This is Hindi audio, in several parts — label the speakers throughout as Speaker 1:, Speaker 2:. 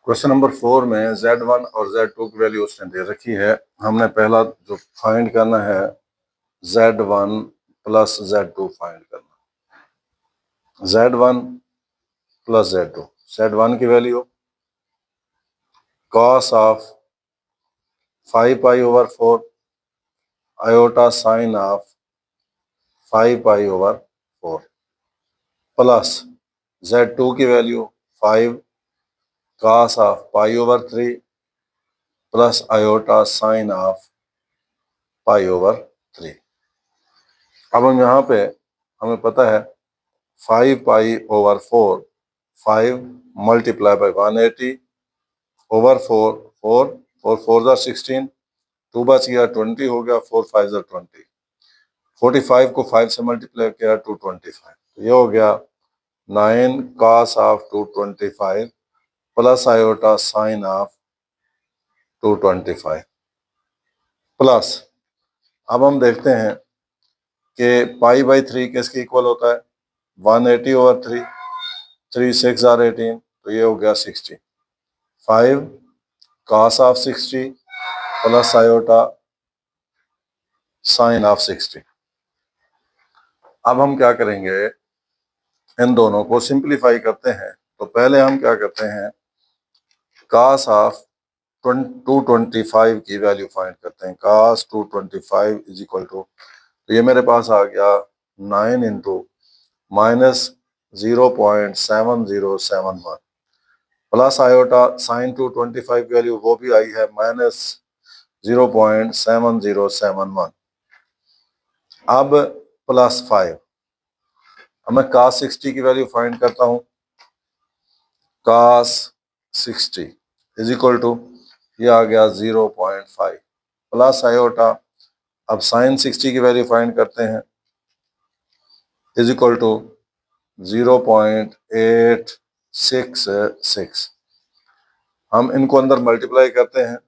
Speaker 1: क्वेश्चन नंबर 4 में Z1 और Z2 की वैल्यू उसने दे रखी है। हमने पहला जो फाइंड करना है Z1 प्लस Z2 फाइंड करना। Z1 प्लस Z2, Z1 की value cos of 5 pi over 4 iota sine of 5 pi over 4 plus Z2 की value 5 cos of pi over 3 plus iota sine of pi over 3। अब हम यहाँ पे हमें पता है 5 pi over 4, 5 multiply by 180 over 4, 4 4 4 ज़ा 16, 2 बच गया 20 हो गया, 4 5 ज़ा 20, 45 को 5 से मल्टीप्लाई किया 225, तो ये हो गया 9 cos of 225 plus iota sine of 225 plus. अब हम देखते हैं कि पाई बाई 3 किसके इक्वल होता है 180 ओवर 3, 3 6 आर 18, तो ये हो गया 60, 5 cos of 60 plus iota sine of 60। अब हम क्या करेंगे, इन दोनों को सिंप्लीफाई करते हैं। तो पहले हम क्या करते हैं, cos ऑफ 225 की वैल्यू फाइंड करते हैं। cos 225 इज इक्वल टू, तो ये मेरे पास आ गया 9 into minus 0.7071 plus iota sign 225 value वो भी आई है माइनस 0.7071। अब प्लस 5, अब मैं cos 60 की वैल्यू फाइंड करता हूं। cos 60 इज इक्वल टू, ये आ गया 0.5 प्लस आयोटा, अब साइन 60 की वैल्यू फाइंड करते हैं, इज इक्वल टू 0.866। हम इनको अंदर मल्टीप्लाई करते हैं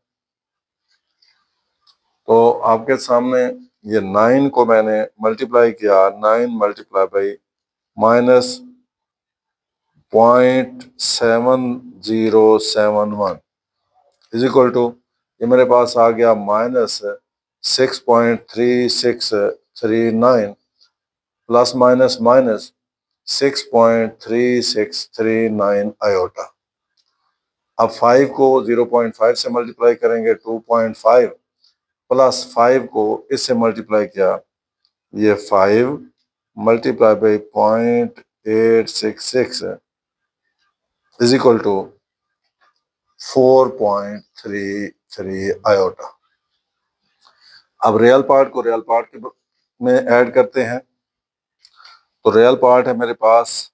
Speaker 1: तो आपके सामने ये 9 को मैंने मल्टीप्लाई किया, 9 multiply by minus 0.7071 is equal to, ये मेरे पास आ गया minus 6.3639 plus minus minus 6.3639 iota. अब 5 को 0.5 से मल्टीप्लाई करेंगे 2.5 प्लस 5 को इससे मल्टीप्लाई किया, ये 5 multiply by 0.866 is equal to 4.33 iota. अब रियल पार्ट को रियल पार्ट के में ऐड करते हैं, तो रियल पार्ट है मेरे पास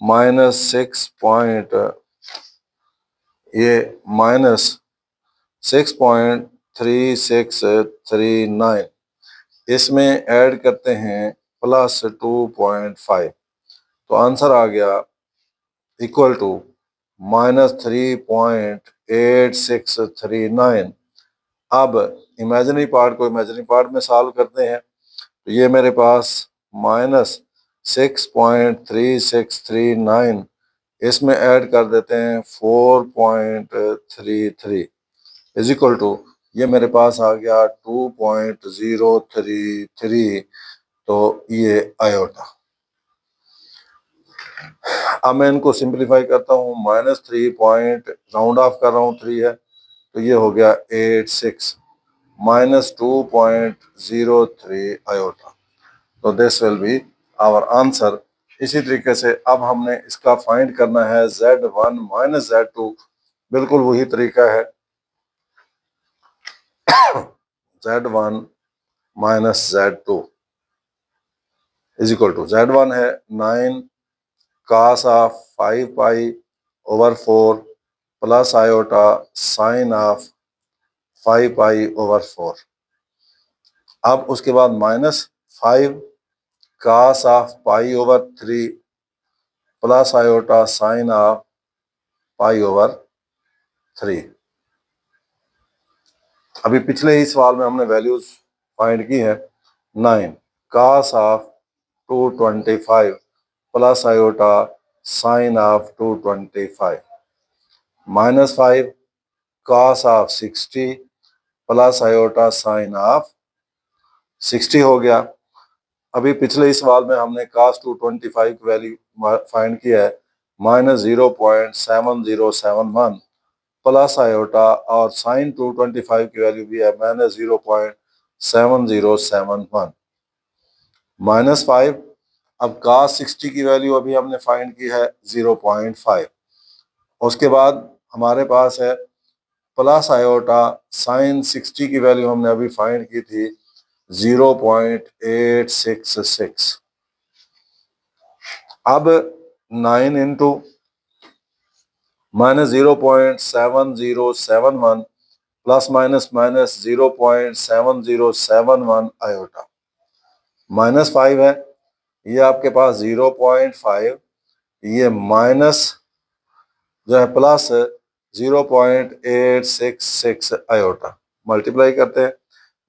Speaker 1: माइनस 6.3639, इसमें ऐड करते हैं प्लस 2.5, तो आंसर आ गया इक्वल टू माइनस 3.8639। अब इमेजिनरी पार्ट को इमेजिनरी पार्ट में सॉल्व करते हैं, तो ये मेरे पास माइनस 6.3639, इसमें ऐड कर देते हैं 4.33 इज इक्वल टू, ये मेरे पास आ गया 2.033, तो ये आयोटा। अब मैं इनको सिंप्लीफाई करता हूँ, माइनस 3 पॉइंट राउंड ऑफ कर रहा हूँ 3 है, तो ये हो गया 86 माइनस 2.03 आयोटा, तो this will be our answer. इसी तरीके से अब हमने इसका फाइंड करना है Z1 माइनस Z2, बिल्कुल वही तरीका है। Z1 minus Z2 is equal to, Z1 है 9 cos of 5 pi over 4 plus iota sine of 5 pi over 4। अब उसके बाद minus 5 cos of pi over 3 plus iota sine of pi over 3। अभी पिछले ही सवाल में हमने वैल्यूज फाइंड की है, 9 cos of 225 plus iota sine of 225, -5 cos of 60 plus iota sine of 60 हो गया। अभी पिछले इस सवाल में हमने cos 225 की वैल्यू फाइंड किया है -0.7071 प्लस आयोटा, और साइन 225 की वैल्यू भी है -0.7071 -5। अब cos 60 की वैल्यू अभी हमने फाइंड की है 0.5। उसके बाद हमारे पास है प्लस आयोटा साइन 60 की वैल्यू हमने अभी फाइंड की थी 0.866। अब 9 into -0.7071 plus minus minus 0.7071 iota, -5 है, ये आपके पास 0.5, ये माइनस जो है प्लस 0.866 आयोटा। मल्टीप्लाई करते हैं,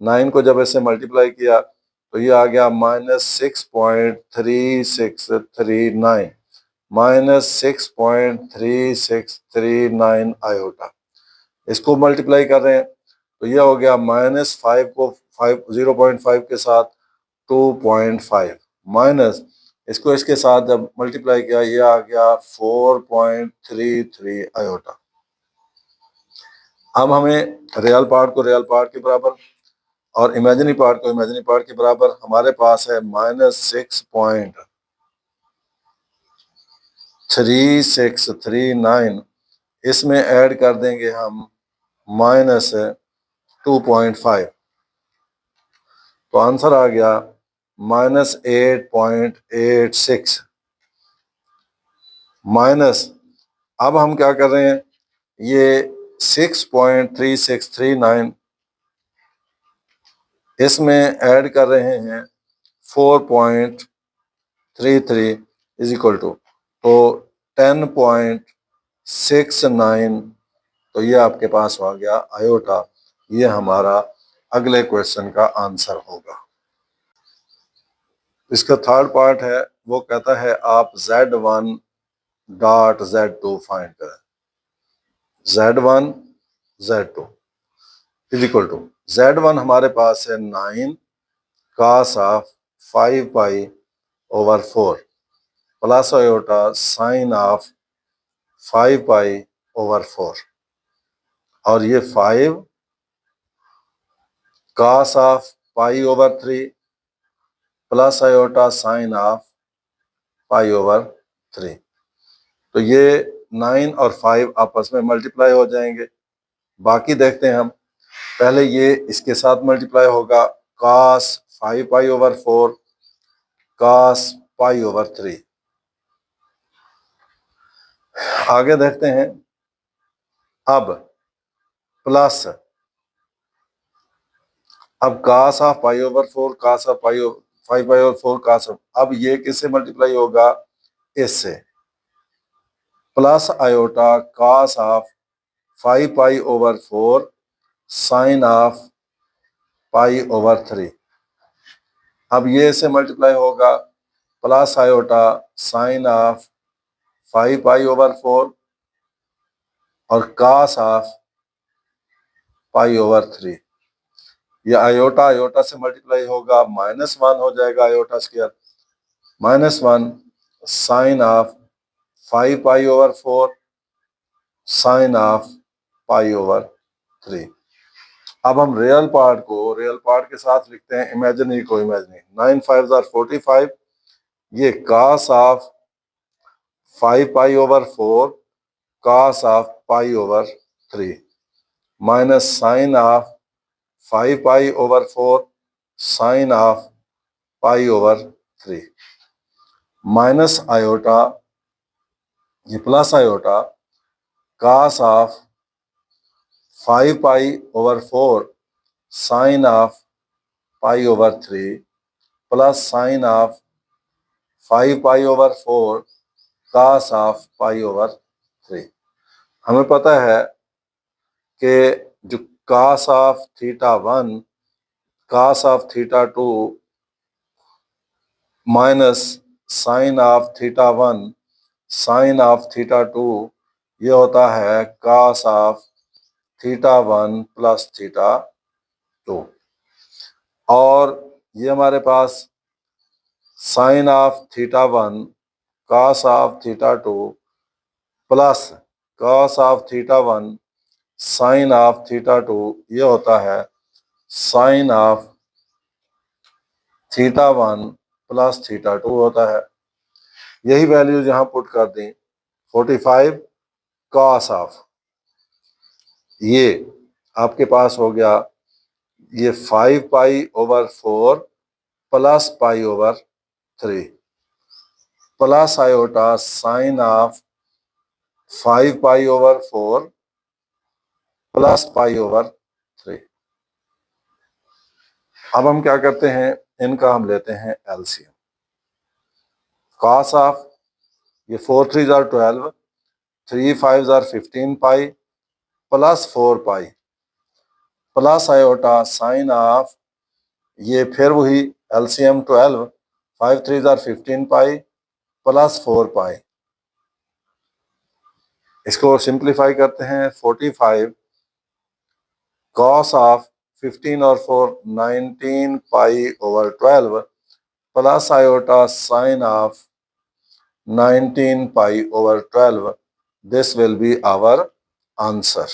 Speaker 1: 9 को जब ऐसे मल्टीप्लाई किया तो ये आ गया -6.3639 -6.3639 आयोटा। इसको मल्टीप्लाई कर रहे हैं तो ये हो गया -5 को 0.5 के साथ 2.5 माइनस इसको इसके साथ जब मल्टीप्लाई किया ये आ गया 4.33 आयोटा। अब हमें रियल पार्ट को रियल पार्ट के बराबर और इमेजिनरी पार्ट को इमेजिनरी पार्ट के बराबर, हमारे पास है -6.3639, इसमें ऐड कर देंगे हम -2.5, तो आंसर आ गया -8.86 माइनस। अब हम क्या कर रहे हैं, ये 6.3639 इसमें ऐड कर रहे हैं 4.33 इज इक्वल टू, तो 10.69, तो ये आपके पास आ गया आयोटा। ये हमारा अगले क्वेश्चन का आंसर होगा। इसका थर्ड पार्ट है, वो कहता है आप Z1 डॉट Z2 फाइंड करें। Z1 Z2 is equal to, Z1 हमारे पास है 9 cos of 5 pi over 4 plus iota sine of 5 pi over 4, और ये 5 cos of pi over 3 plus iota sine of pi over 3। तो ये 9 और 5 आपस में मल्टीप्लाई हो जाएंगे। बाकी देखते हैं हम, पहले ये इसके साथ मल्टीप्लाई होगा cos 5 pi over 4 cos pi over 3। आगे देखते हैं, अब प्लस, अब cos of pi over 4 cos of pi 5 pi over 4 cos of, अब ये किससे मल्टीप्लाई होगा, इससे, plus iota cos of 5 pi over 4 sine of pi over 3। अब ये से मल्टीप्लाई होगा plus iota sine of 5 pi over 4 और cos ऑफ पाई ओवर 3। ये आयोटा आयोटा से मल्टीप्लाई होगा, -1 हो जाएगा iota square, -1 sign of 5 pi over 4 sine of pi over 3। अब हम रियल पार्ट को रियल पार्ट के साथ लिखते हैं, इमेजिनरी को इमेजिनरी। 9 5 आर 45, ये cos of 5 pi over 4 cos of pi over 3 minus sine of 5 pi over 4 sine of pi over 3 minus iota, ये plus iota cos of 5 pi over 4 sine of pi over 3 plus sine of 5 pi over 4 cos of pi over 3। हमें पता है कि जो cos of theta 1 cos of theta 2 minus sine of theta 1 sign of theta 2 ये होता है cos ऑफ θ1 प्लस θ2, और ये हमारे पास sine of θ1 cos of θ2 plus cos of θ1 sine of θ2, ये होता है साइन ऑफ θ1 प्लस θ2 होता है। यही वैल्यूज यहाँ पुट कर दी। 45 cos ऑफ, ये आपके पास हो गया ये 5 pi over 4 plus pi over 3 plus iota sine of 5 pi over 4 plus pi over 3। अब हम क्या करते हैं, इनका हम लेते हैं एलसीएम। cos ऑफ ये 4 3 jar 12, 3 5 jar 15 pi plus 4 pi plus iota sine of, ये फिर वही एलसीएम 12, 5 3 जार 15 पाई प्लस 4 पाई। इसको सिंप्लीफाई करते हैं। 45 cos ऑफ 15 और 4 19 pi over 12 plus iota sine of 19 pi over 12। This will be our answer.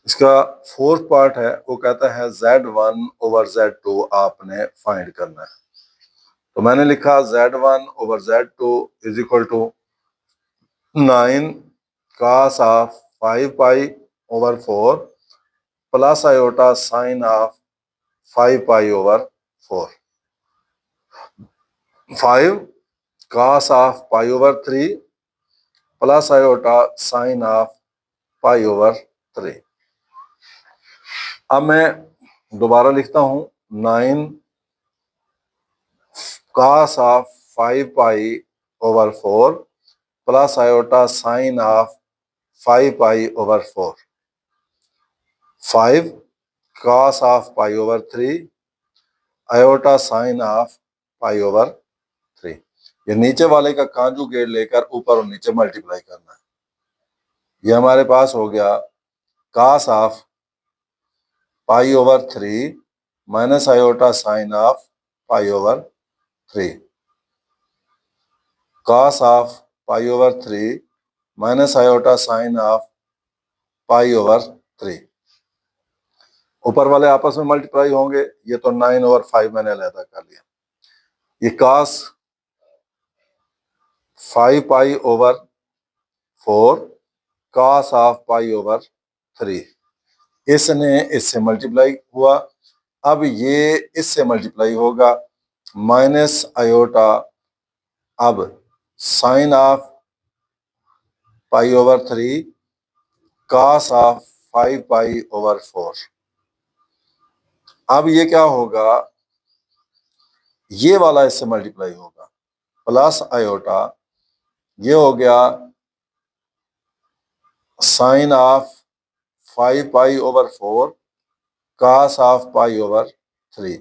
Speaker 1: इसका फोर्थ पार्ट है, वो कहता है Z1 ओवर Z2 आपने फाइंड करना है। तो मैंने लिखा Z1 over Z2 is equal to 9 cos of 5 pi over 4 plus iota sine of 5 pi over 4, 5 cos of pi over 3 plus iota sine of pi over 3। अब मैं दोबारा लिखता हूं 9 cos of 5 pi over 4 plus iota sine of 5 pi over 4, 5 cos of pi over 3 iota sine of pi over 3। ये नीचे वाले का कॉन्जुगेट लेकर ऊपर और नीचे मल्टीप्लाई करना है। ये हमारे पास हो गया cos of pi over 3 minus iota sine of pi over 3, cos of pi over 3 minus iota sine of pi over 3। ऊपर वाले आपस में मल्टीप्लाई होंगे। ये तो 9 ओवर 5 मैंने अलहदा कर लिया। ये cos 5 pi over 4 cos of pi over 3, इसने इससे मल्टीप्लाई हुआ। अब ये इससे मल्टीप्लाई होगा माइनस आयोटा, अब sine of pi over 3 cos of 5 pi over 4। अब ये क्या होगा, ये वाला इससे मल्टीप्लाई होगा प्लस आयोटा, ये हो गया sine of 5 pi over 4 cos of pi over 3।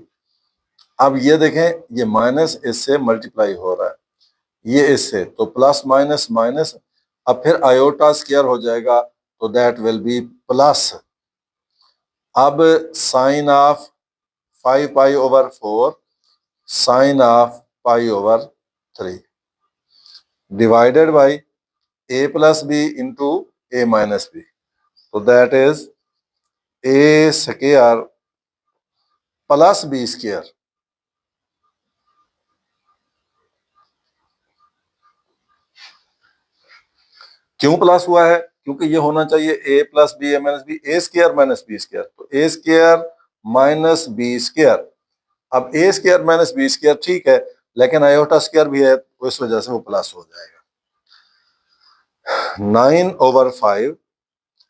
Speaker 1: अब ये देखें, ये माइनस इससे मल्टीप्लाई हो रहा है, ये इससे, तो प्लस माइनस माइनस, अब फिर आयोटा स्क्वायर हो जाएगा, तो दैट विल बी प्लस। अब sine of 5 pi over 4 sine of pi over 3 divided by a plus B into A minus B, तो that is A square plus B square. क्यों प्लस हुआ है, क्योंकि ये होना चाहिए a plus B A minus B, A square minus B square, तो A square minus B square. अब A square minus B square ठीक है, लेकिन आयोटा स्क्वायर भी है, तो इस वजह से वो प्लस हो जाएगा। 9 ओवर 5।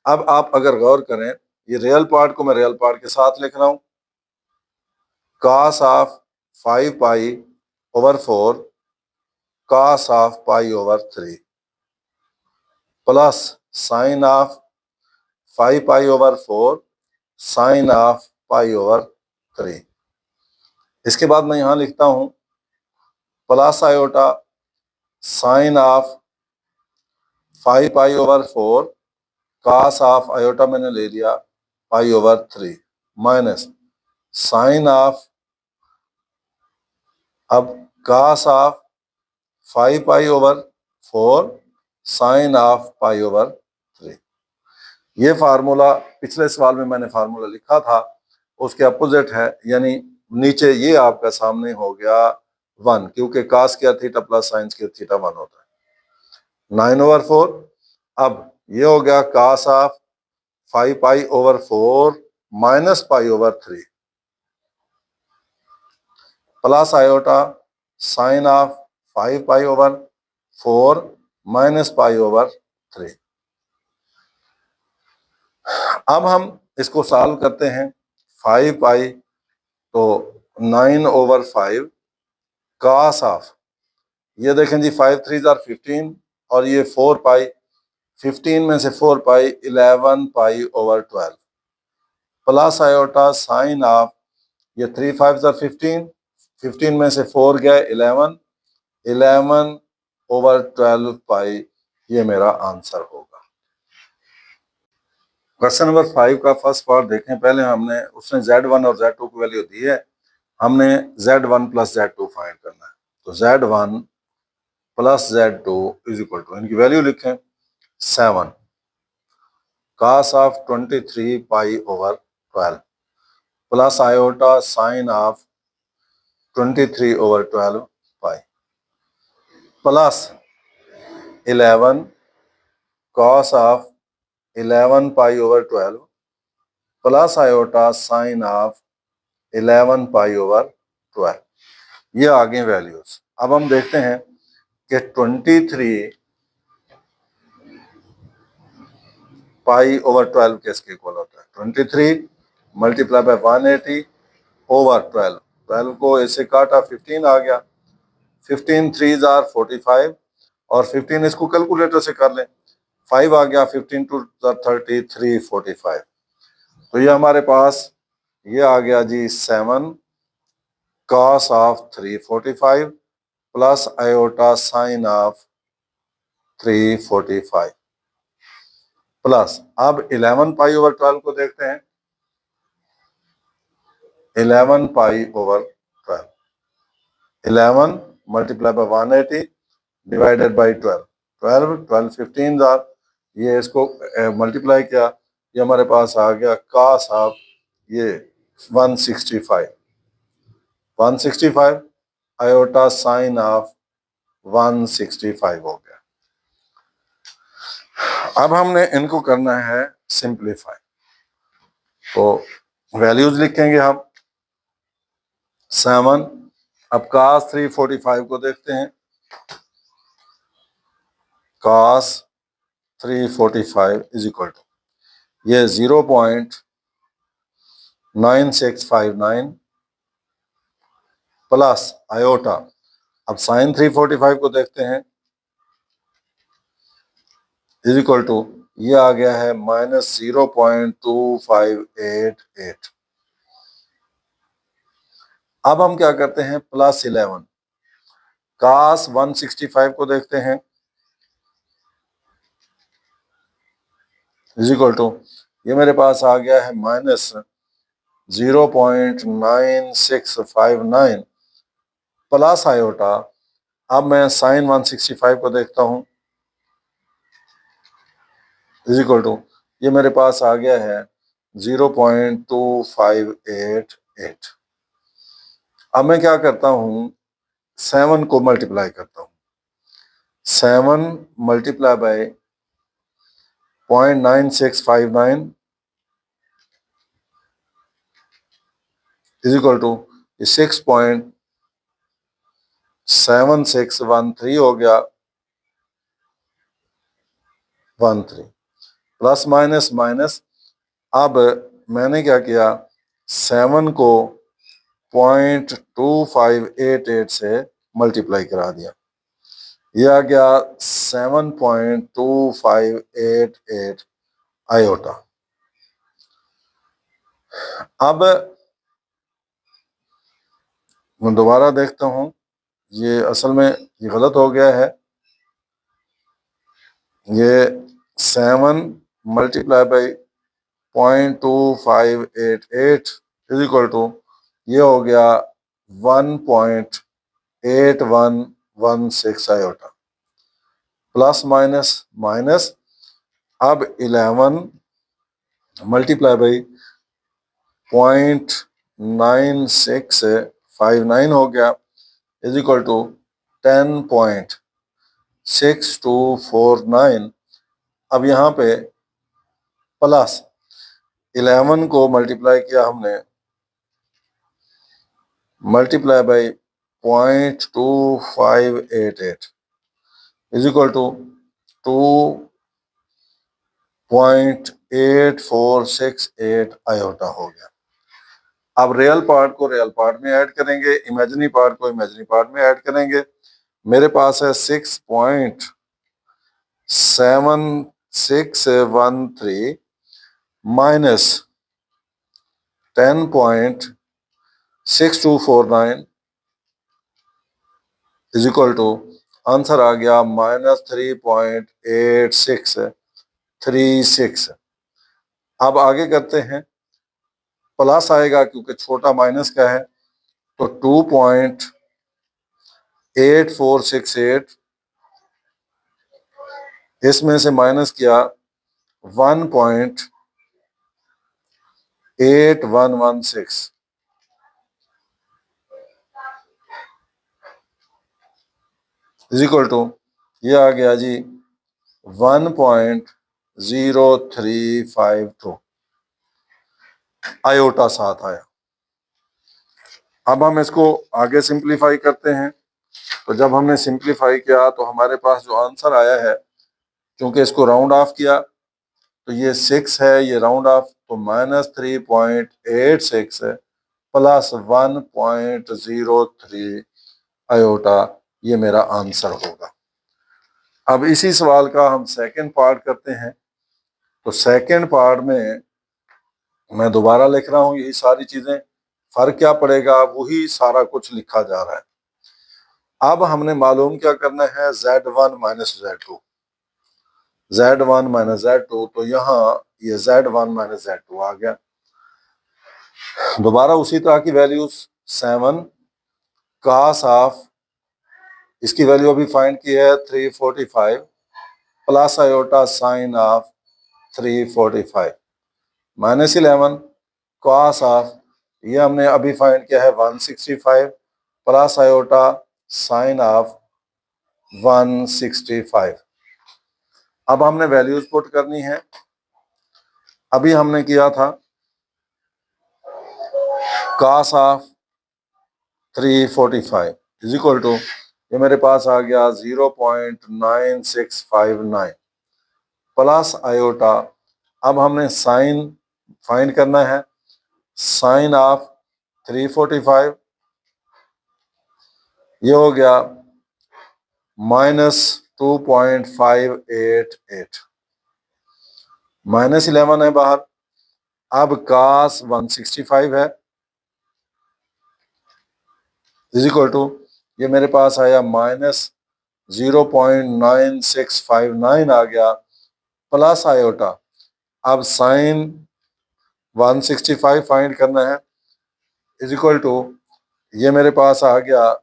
Speaker 1: अब आप अगर गौर करें, ये रियल पार्ट को मैं रियल पार्ट के साथ लिख रहा हूं, cos of 5 pi over 4 cos of pi over 3 plus sine of 5 pi over 4 sine of pi over 3। इसके बाद मैं यहां लिखता हूं plus iota sine of 5 pi over 4 cos of iota मैंने ले लिया pi over 3 minus sine of अब cos of 5 pi over 4 sine of pi over 3। ये फार्मूला पिछले सवाल में मैंने फार्मूला लिखा था, उसके अपोजिट है, यानी नीचे ये आपका सामने हो गया 1, क्योंकि कास क्या थीटा प्लस साइन क्या थीटा 1 होता है 9/4। अब ये हो गया cos of 5 pi over 4 minus pi over 3 plus iota sine of 5 pi over 4 minus pi over 3। अब हम इसको सॉल्व करते हैं। 5 पाई तो 9/5 कॉस ऑफ, ये देखें जी 5 3 जार 15 और ये 4 पाई, 15 में से 4 पाई 11 pi over 12 plus iota sine of, ये 3 5 जार 15, 15 में से 4 गया 11, 11 ओवर 12 पाई, ये मेरा आंसर होगा। क्वेश्चन नंबर 5 का फर्स्ट पार्ट देखें। पहले हमने उसने Z1 और Z2 की वैल्यू दी है, हमने Z1 प्लस Z2 फाइंड करना है। तो Z1 plus Z2 is equal to, इनकी वैल्यू लिखें 7 cos of 23 pi over 12 plus iota sine of 23 over 12 pi plus 11 cos of 11 pi over 12 plus iota sine of 11 pi over 12। ये आ गए वैल्यूज। अब हम देखते हैं कि 23 पाई ओवर 12 किसके इक्वल होता है। 23 मल्टीप्लाई बाय 180 ओवर 12, 12 को ऐसे काटा 15 आ गया, 15 3 जार 45 और 15 इसको कैलकुलेटर से कर लें, 5 आ गया, 15 2 जार 30 3 45। तो ये हमारे पास ये आ गया जी 7 cos of 345 plus iota sine of 345 plus, अब 11 पाई ओवर 12 को देखते हैं। 11 pi over 12, 11 multiply by 180 divided by 12, 12 15 jar, ये इसको मल्टीप्लाई किया, ये हमारे पास आ गया cos ऑफ ये 165 आयोटा साइन ऑफ 165 हो गया। अब हमने इनको करना है सिंप्लीफाई, तो वैल्यूज लिखेंगे हम 7, अब cos 345 को देखते हैं, cos 345 इज इक्वल टू ये 0.9659 प्लस आयोटा, अब साइन 345 को देखते हैं, इज इक्वल टू ये आ गया है -0.2588। अब हम क्या करते हैं, प्लस 11 cos 165 को देखते हैं, इज इक्वल टू ये मेरे पास आ गया है -0.9659 प्लस आयोटा, अब मैं साइन 165 को देखता हूं, इज इक्वल टू ये मेरे पास आ गया है 0.2588। अब मैं क्या करता हूं, 7 को मल्टीप्लाई करता हूं, 7 multiply by 0.9659 is equal to 6.7613 हो गया 13 प्लस माइनस माइनस। अब मैंने क्या किया, 7 को 0.2588 से मल्टीप्लाई करा दिया, ये आ गया 7.2588 आयोटा। अब मैं दोबारा देखता हूं, ये असल में ये गलत हो गया है, ये 7 multiply by 0.2588 is equal to, ये हो गया 1.8116 आयोटा। प्लस माइनस माइनस, अब 11 मल्टीप्लाई बाई 0.9659 हो गया इज इक्वल टू 10.6249। अब यहाँ पे प्लस 11 को मल्टीप्लाई किया हमने, multiply by 0.2588 is equal to 2.8468 iota हो गया। अब रियल पार्ट को रियल पार्ट में ऐड करेंगे, इमेजिनरी पार्ट को इमेजिनरी पार्ट में ऐड करेंगे। मेरे पास है 6.7613 minus 10.6249 is equal to, answer आ गया -3.8636। अब आगे करते हैं, प्लस आएगा क्योंकि छोटा माइनस का है, तो 2.8468 इसमें से माइनस किया 1.8116 इज इक्वल टू, ये आ गया जी 1.0352 आयोटा साथ आया। अब हम इसको आगे सिंप्लीफाई करते हैं। तो जब हमने सिंप्लीफाई किया तो हमारे पास जो आंसर आया है, क्योंकि इसको राउंड ऑफ किया तो ये 6 है, ये राउंड ऑफ तो -3.86 है प्लस 1.03 आयोटा, ये मेरा आंसर होगा। अब इसी सवाल का हम सेकंड पार्ट करते हैं। तो सेकंड पार्ट में मैं दोबारा लिख रहा हूं यही सारी चीजें, फर्क क्या पड़ेगा, वही सारा कुछ लिखा जा रहा है। अब हमने मालूम क्या करना है, Z1 minus Z2, Z1 minus Z2, तो यहाँ ये Z1 माइनस Z2 आ गया। दोबारा उसी तरह की वैल्यूज 7 cos ऑफ, इसकी वैल्यू अभी फाइंड की है 345 plus iota sine of 345 minus 11 cos of, ये हमने अभी फाइंड किया है 165 प्लस आयोटा साइन ऑफ 165। अब हमने वैल्यूज पुट करनी है। अभी हमने किया था cos of 345 is equal to, ये मेरे पास आ गया 0.9659 प्लस आयोटा, अब हमने साइन फाइंड करना है, साइन ऑफ 345 ये हो गया -2.588 माइनस 11 है बाहर। अब cos 165 है इज इक्वल टू, ये मेरे पास आया -0.9659 आ गया प्लस आयोटा, अब साइन 165 फाइंड करना है इज इक्वल टू, ये मेरे पास आ गया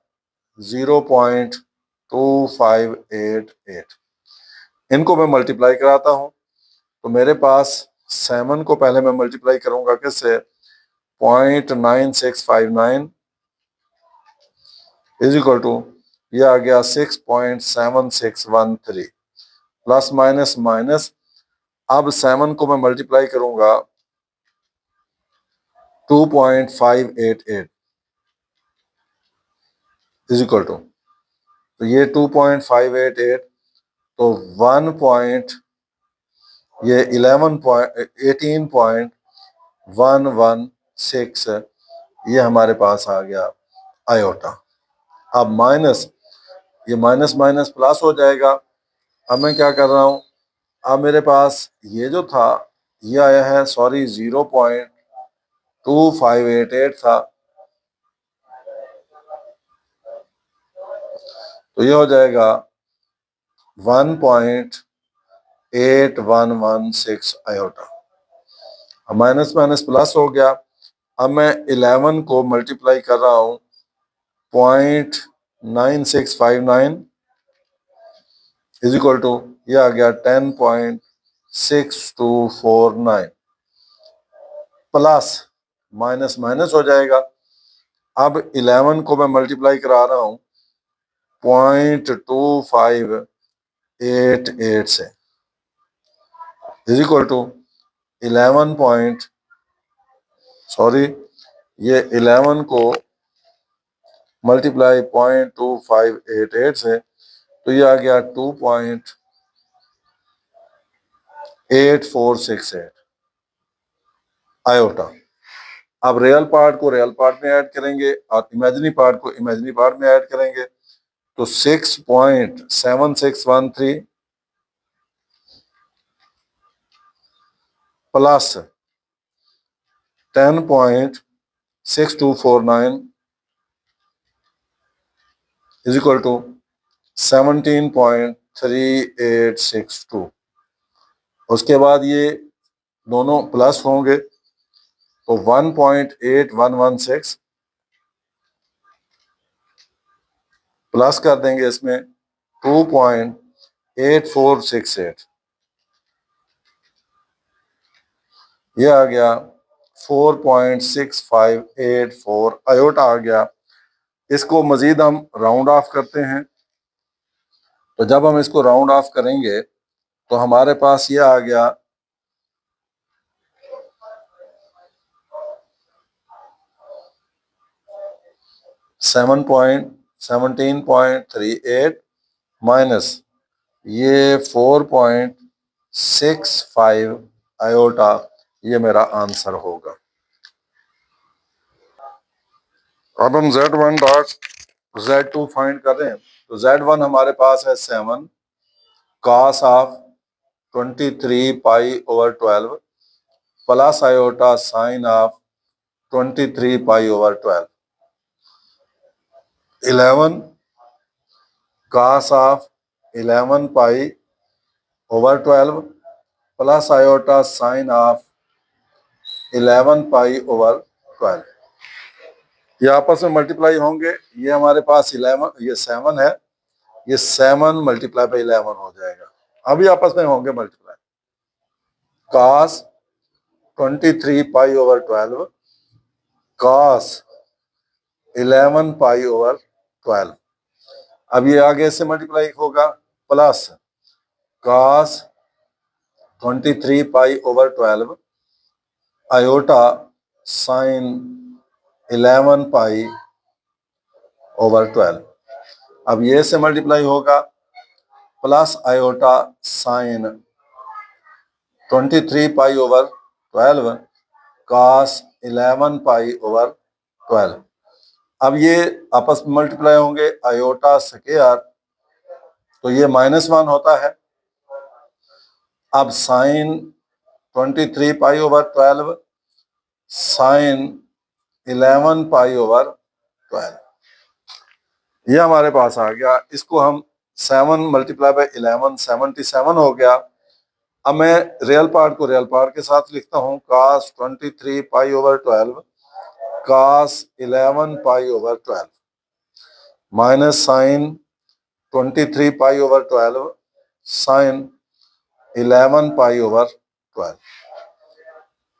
Speaker 1: 0.2588। इनको मैं मल्टीप्लाई कराता हूं, तो मेरे पास 7 को पहले मैं मल्टीप्लाई करूंगा किससे, 0.9659 इज इक्वल टू, ये आ गया 6.7613 प्लस माइनस माइनस, अब 7 को मैं मल्टीप्लाई करूंगा 2.588 इज इक्वल टू, तो ये 2.588, तो 1 पॉइंट, ये 18.116 ये हमारे पास आ गया आयोटा। अब माइनस, ये माइनस माइनस प्लस हो जाएगा। अब मैं क्या कर रहा हूं, अब मेरे पास ये जो था ये आया है, सॉरी 0.2588 था, तो ये हो जाएगा 1.2659 8116 आयोटा। माइनस माइनस प्लस हो गया। अब मैं 11 को मल्टीप्लाई कर रहा हूं 0.9659 इज इक्वल टू, ये आ गया 10.6249 प्लस माइनस माइनस हो जाएगा। अब 11 को मैं मल्टीप्लाई करा रहा हूं 0.2588 से is equal to 11 point, sorry, ये 11 को मल्टीप्लाई 0.2588 से, तो ये आ गया 2.8468 आयोटा। अब रियल पार्ट को रियल पार्ट में ऐड करेंगे और इमेजिनरी पार्ट को इमेजिनरी पार्ट में ऐड करेंगे, तो 6.7613 प्लस 10.6249 इज इक्वल टू 17.3862। उसके बाद ये दोनों प्लस होंगे तो 1.8116 प्लस कर देंगे इसमें 2.8468, ये आ गया 4.6584 आयोटा आ गया। इसको मजीद हम राउंड ऑफ करते हैं, तो जब हम इसको राउंड ऑफ करेंगे तो हमारे पास ये आ गया 17.38 माइनस ये 4.65 आयोटा, ये मेरा आंसर होगा। अब हम Z1 डॉट Z2 फाइंड कर रहे हैं, तो Z1 हमारे पास है 7 cos of 23 pi over 12 plus iota sine of 23 pi over 12, 11 cos of 11 pi over 12 plus iota sine of 11 pi over 12, ये आपस में मल्टीप्लाई होंगे। ये हमारे पास 11, ये 7 है, ये 7 मल्टीप्लाई बाई 11 हो जाएगा। अभी आपस में होंगे multiply. cos 23 pi over 12 cos 11 pi over 12, अब ये आगे से मल्टीप्लाई होगा plus cos 23 pi over 12 iota sine 11 pi over 12, अब ये से मल्टीप्लाई होगा plus iota sine 23 pi over 12 cos 11 pi over 12, अब ये आपस में मल्टीप्लाई होंगे आयोटा स्क्वायर, तो ये -1 होता है। अब sine 23 pi over 12 sine 11 pi over 12, ये हमारे पास आ गया। इसको हम 7 मल्टीप्लाई बाई 11 77 हो गया। अब मैं रियल पार्ट को रियल पार्ट के साथ लिखता हूँ, cos 23 pi over 12 cos 11 pi over 12 minus sine 23 pi over 12 sine 11 pi over 12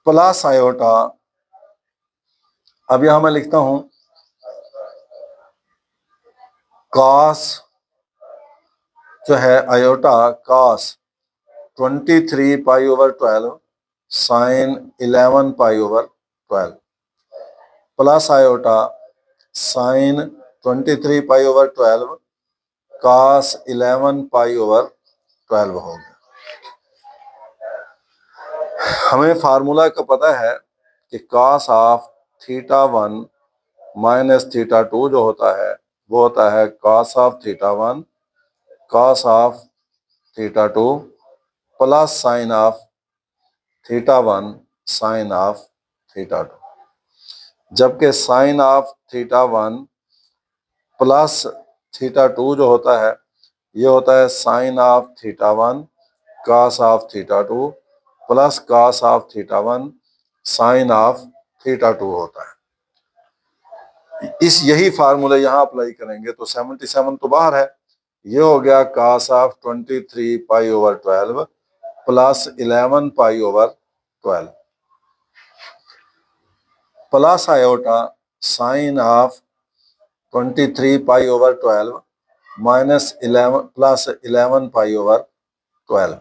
Speaker 1: plus iota, अब यहां मैं लिखता हूं cos जो है iota cos 23 pi over 12 sine 11 pi over 12 plus iota sine 23 pi over 12 cos 11 pi over 12 हो गया। हमें फार्मूला का पता है कि cos ऑफ θ1 माइनस θ2 जो होता है वो होता है cos of θ1 cos of θ2 plus sine of θ1 sine of θ2, जबकि साइन ऑफ θ1 प्लस θ2 जो होता है ये होता है sign of θ1 cos of theta 2 plus cos of theta 1 sign of theta 2 होता है। यही फार्मूला यहाँ अप्लाई करेंगे तो 77 तो बाहर है, ये हो गया cos of 23 pi over 12 plus 11 pi over 12 plus iota sine of 23 pi over 12 minus 11 plus 11 pi over 12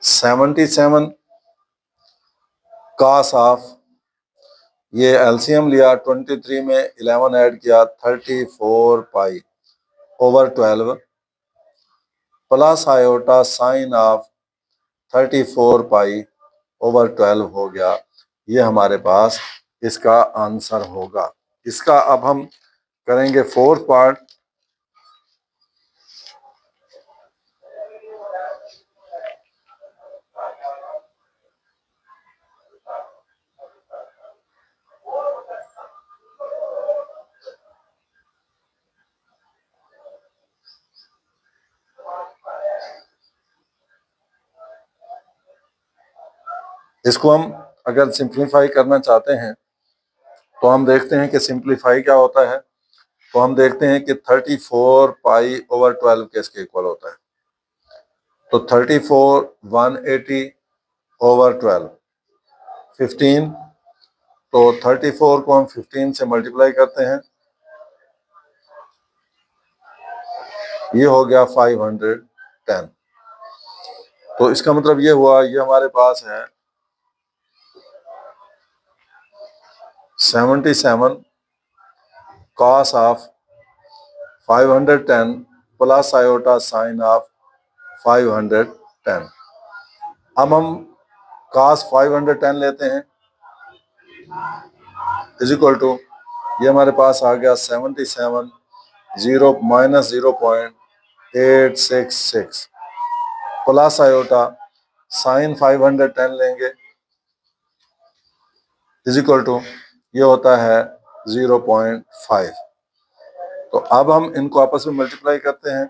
Speaker 1: 77 cos of, ये एलसीएम लिया 23 में 11 ऐड किया 34 पाई over 12 plus iota sine of 34 pi over 12 हो गया। ये हमारे पास इसका आंसर होगा। इसका अब हम करेंगे फोर्थ पार्ट। इसको हम अगर सिंप्लीफाई करना चाहते हैं तो हम देखते हैं कि सिंप्लीफाई क्या होता है। तो हम देखते हैं कि 34 पाई ओवर 12 किसके इक्वल होता है। तो 34 180 ओवर 12 15, तो 34 को हम 15 से मल्टीप्लाई करते हैं, ये हो गया 510। तो इसका मतलब ये हुआ, ये हमारे पास है 77 cos of 510 plus iota sine of 510। अब हम cos 510 लेते हैं इज इक्वल टू, ये हमारे पास आ गया 77 0 माइनस 0.866 प्लस आयोटा साइन 510 लेंगे इज इक्वल टू, ये होता है 0.5। तो अब हम इनको आपस में मल्टीप्लाई करते हैं।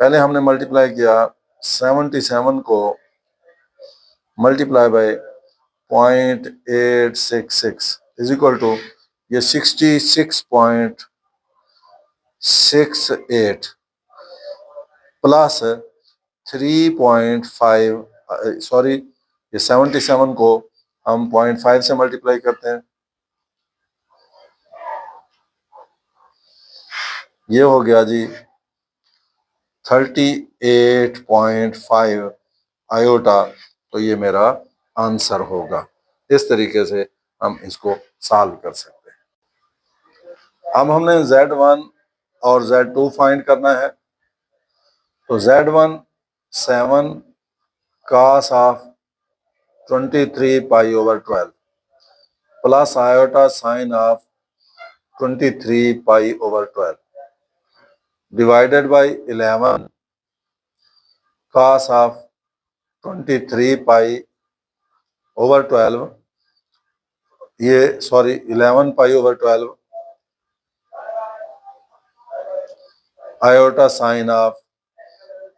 Speaker 1: पहले हमने मल्टीप्लाई किया 77 को multiply by 0.866 is equal to, ये 66.68 प्लस 3.5, सॉरी ये 77 को हम 0.5 से मल्टीप्लाई करते हैं, ये हो गया जी 38.5 आयोटा। तो ये मेरा आंसर होगा। इस तरीके से हम इसको सॉल्व कर सकते हैं। अब हमने Z1 और Z2 फाइंड करना है। तो Z1 7 cos of 23 pi over 12 plus iota sine of 23 pi over 12 divided by 11 cos of 23 pi over 12, ये sorry 11 pi over 12 iota sine of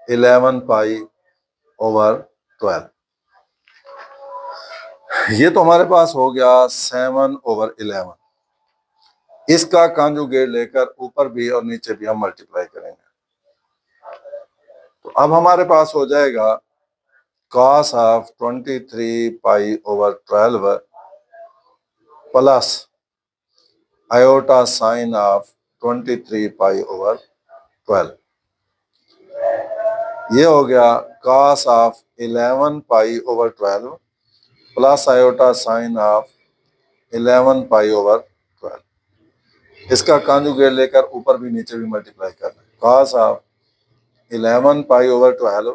Speaker 1: 11 pi over 12। ये तो हमारे पास हो गया 7 ओवर 11। इसका कॉन्जुगेट लेकर ऊपर भी और नीचे भी हम मल्टीप्लाई करेंगे। तो अब हमारे पास हो जाएगा cos of 23 pi over 12 plus iota sine of 23 pi over 12, ये हो गया cos of 11 pi over 12 plus iota sine of 11 pi over 12। इसका कॉन्जुगेट लेकर ऊपर भी नीचे भी मल्टीप्लाई करना है। cos of 11 pi over 12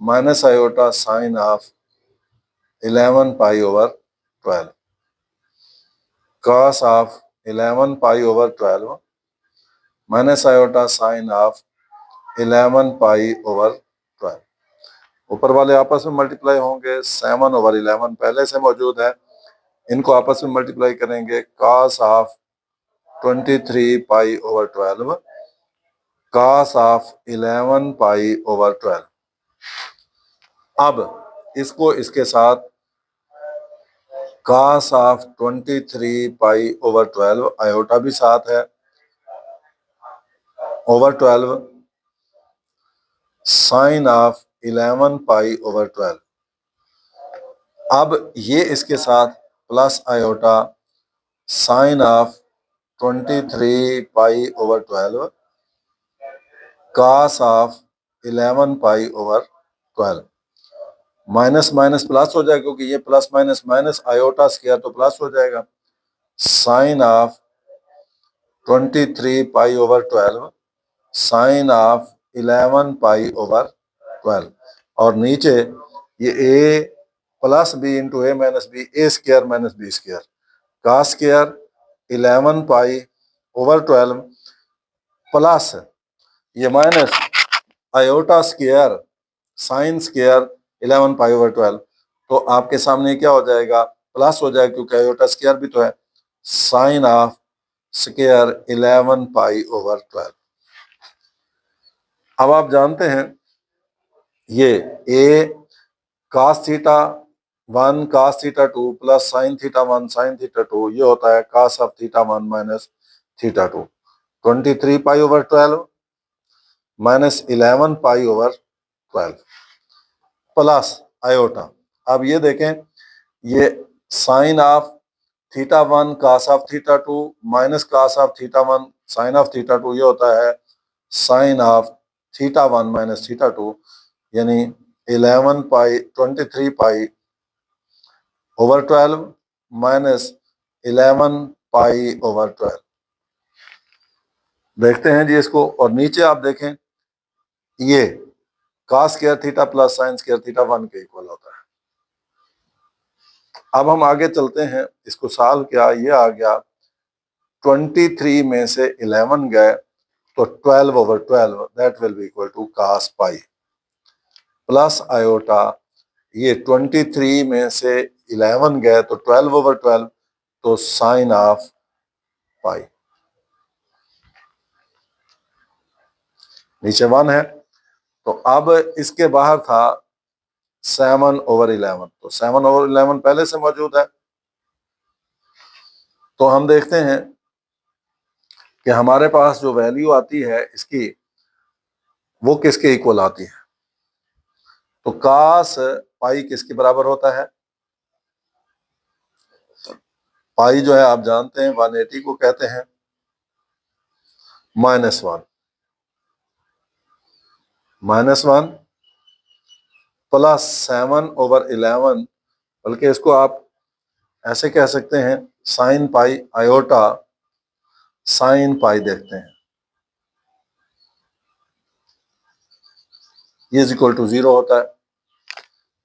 Speaker 1: minus iota sine of 11 pi over 12, cos of 11 pi over 12 minus iota sine of 11 pi over 12। ऊपर वाले आपस में मल्टीप्लाई होंगे, 7 ओवर 11 पहले से मौजूद है, इनको आपस में मल्टीप्लाई करेंगे। cos of 23 pi over 12 cos of 11 pi over 12 अब इसको इसके साथ cos of 23 pi over 12 iota भी साथ है, over 12 sine of 11 pi over 12। अब ये इसके साथ plus iota sine of 23 pi over 12 cos of 11 pi over 12। Minus minus plus हो जाएगा, क्योंकि ये plus minus minus iota square तो प्लस हो जाएगा। Sine of 23 pi over 12 sine of 11 pi over 12, और नीचे ये A plus B into A minus B, A square minus B square, का स्क्वायर 11 पाई ओवर 12 प्लस ये minus iota square sine square 11 pi over 12, तो आपके सामने क्या हो जाएगा, प्लस हो जाएगा, क्योंकि आयोटा स्क्वायर भी तो है। Sign of square 11 pi over 12। अब आप जानते हैं ये A cos theta 1 cos theta 2 plus sine theta 1 साइन थीटा 2, ये होता है cos of theta 1 minus theta 2। 23 pi over 12 minus 11 pi over 12 plus iota. अब ये देखें, ये sine of theta 1 cos of theta 2 minus cos of theta 1 sign of theta 2, ये होता है sign of theta 1 minus theta 2, यानी 11 pi 23 pi over 12 minus 11 pi over 12। देखते हैं जी इसको, और नीचे आप देखें ये cos square theta plus sine square theta 1 के इक्वल होता है। अब हम आगे चलते हैं, इसको सॉल्व किया, ये आ गया 23 में से 11 गए तो 12 over 12, that will be equal to cos pi plus iota, ये 23 में से 11 गए तो 12 ओवर 12, तो साइन ऑफ पाई। नीचे 1 है, तो अब इसके बाहर था 7 ओवर 11, तो 7 ओवर 11 पहले से मौजूद है। तो हम देखते हैं कि हमारे पास जो वैल्यू आती है इसकी, वो किसके इक्वल आती है। तो cos पाई किसके बराबर होता है, पाई जो है आप जानते हैं 180 को कहते हैं, -1 प्लस 7 ओवर 11, बल्कि इसको आप ऐसे कह सकते हैं sine pi iota sine pi, देखते हैं ये इज इक्वल टू 0 होता है,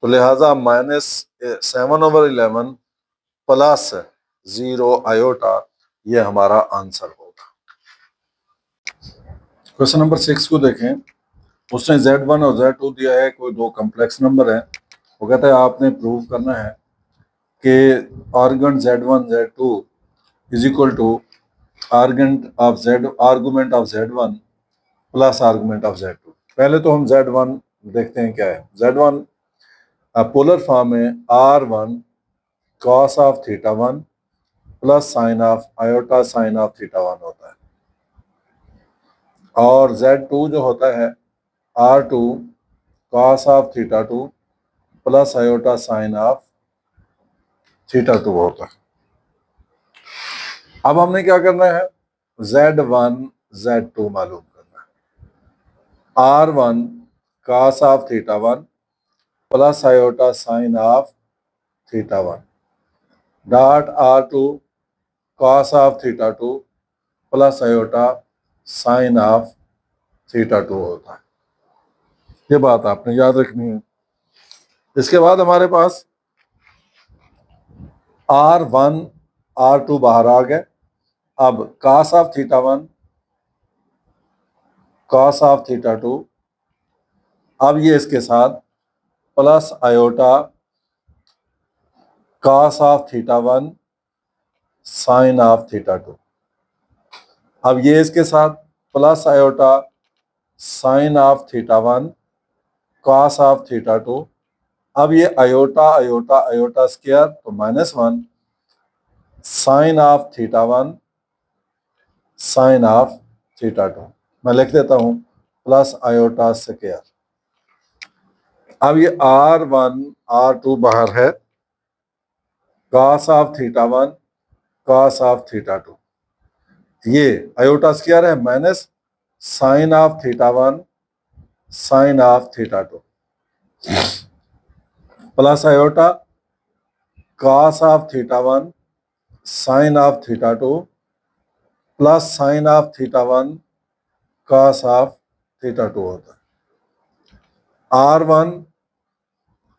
Speaker 1: तो लिहाजा -7 ओवर 11 प्लस 0 आयोटा, ये हमारा आंसर होगा। क्वेश्चन नंबर 6 को देखें, उसने Z1 और Z2 दिया है, कोई दो कॉम्प्लेक्स नंबर है। वो कहता है आपने प्रूव करना है कि argument Z1 Z2 is equal to argument of Z1 plus argument of Z2। पहले तो हम Z1 देखते हैं क्या है। Z1 पोलर फॉर्म में R1 cos of theta 1 plus sine of iota sine of theta 1 होता है, और Z2 जो होता है R2 cos of theta 2 plus iota sine of theta 2 होता है। अब हमने क्या करना है, Z1 Z2 मालूम करना है। R1 cos of theta 1 plus iota sine of theta 1 dot R2 cos of theta 2 plus iota sine of theta 2 होता है। ये बात आपने याद रखनी है। इसके बाद हमारे पास R1 R2 बाहर आ गए। अब cos of theta 1 cos of theta 2, अब ये इसके साथ plus iota cos of theta 1 sign of theta 2, अब ये इसके साथ plus iota sine of theta 1 cos of theta two. अब ये आयोटा आयोटा आयोटा स्क्वायर तो -1 sign of theta one sine of theta two. मैं लिख देता हूं प्लस आयोटा स्क्वायर। अब ये R1 R2 बाहर है, cos of theta one cos of theta two. ये आयोटा स्क्वायर है minus sine of theta one sine of theta two plus iota cos of theta one sine of theta two plus sine of theta one cos of theta two होता है। R1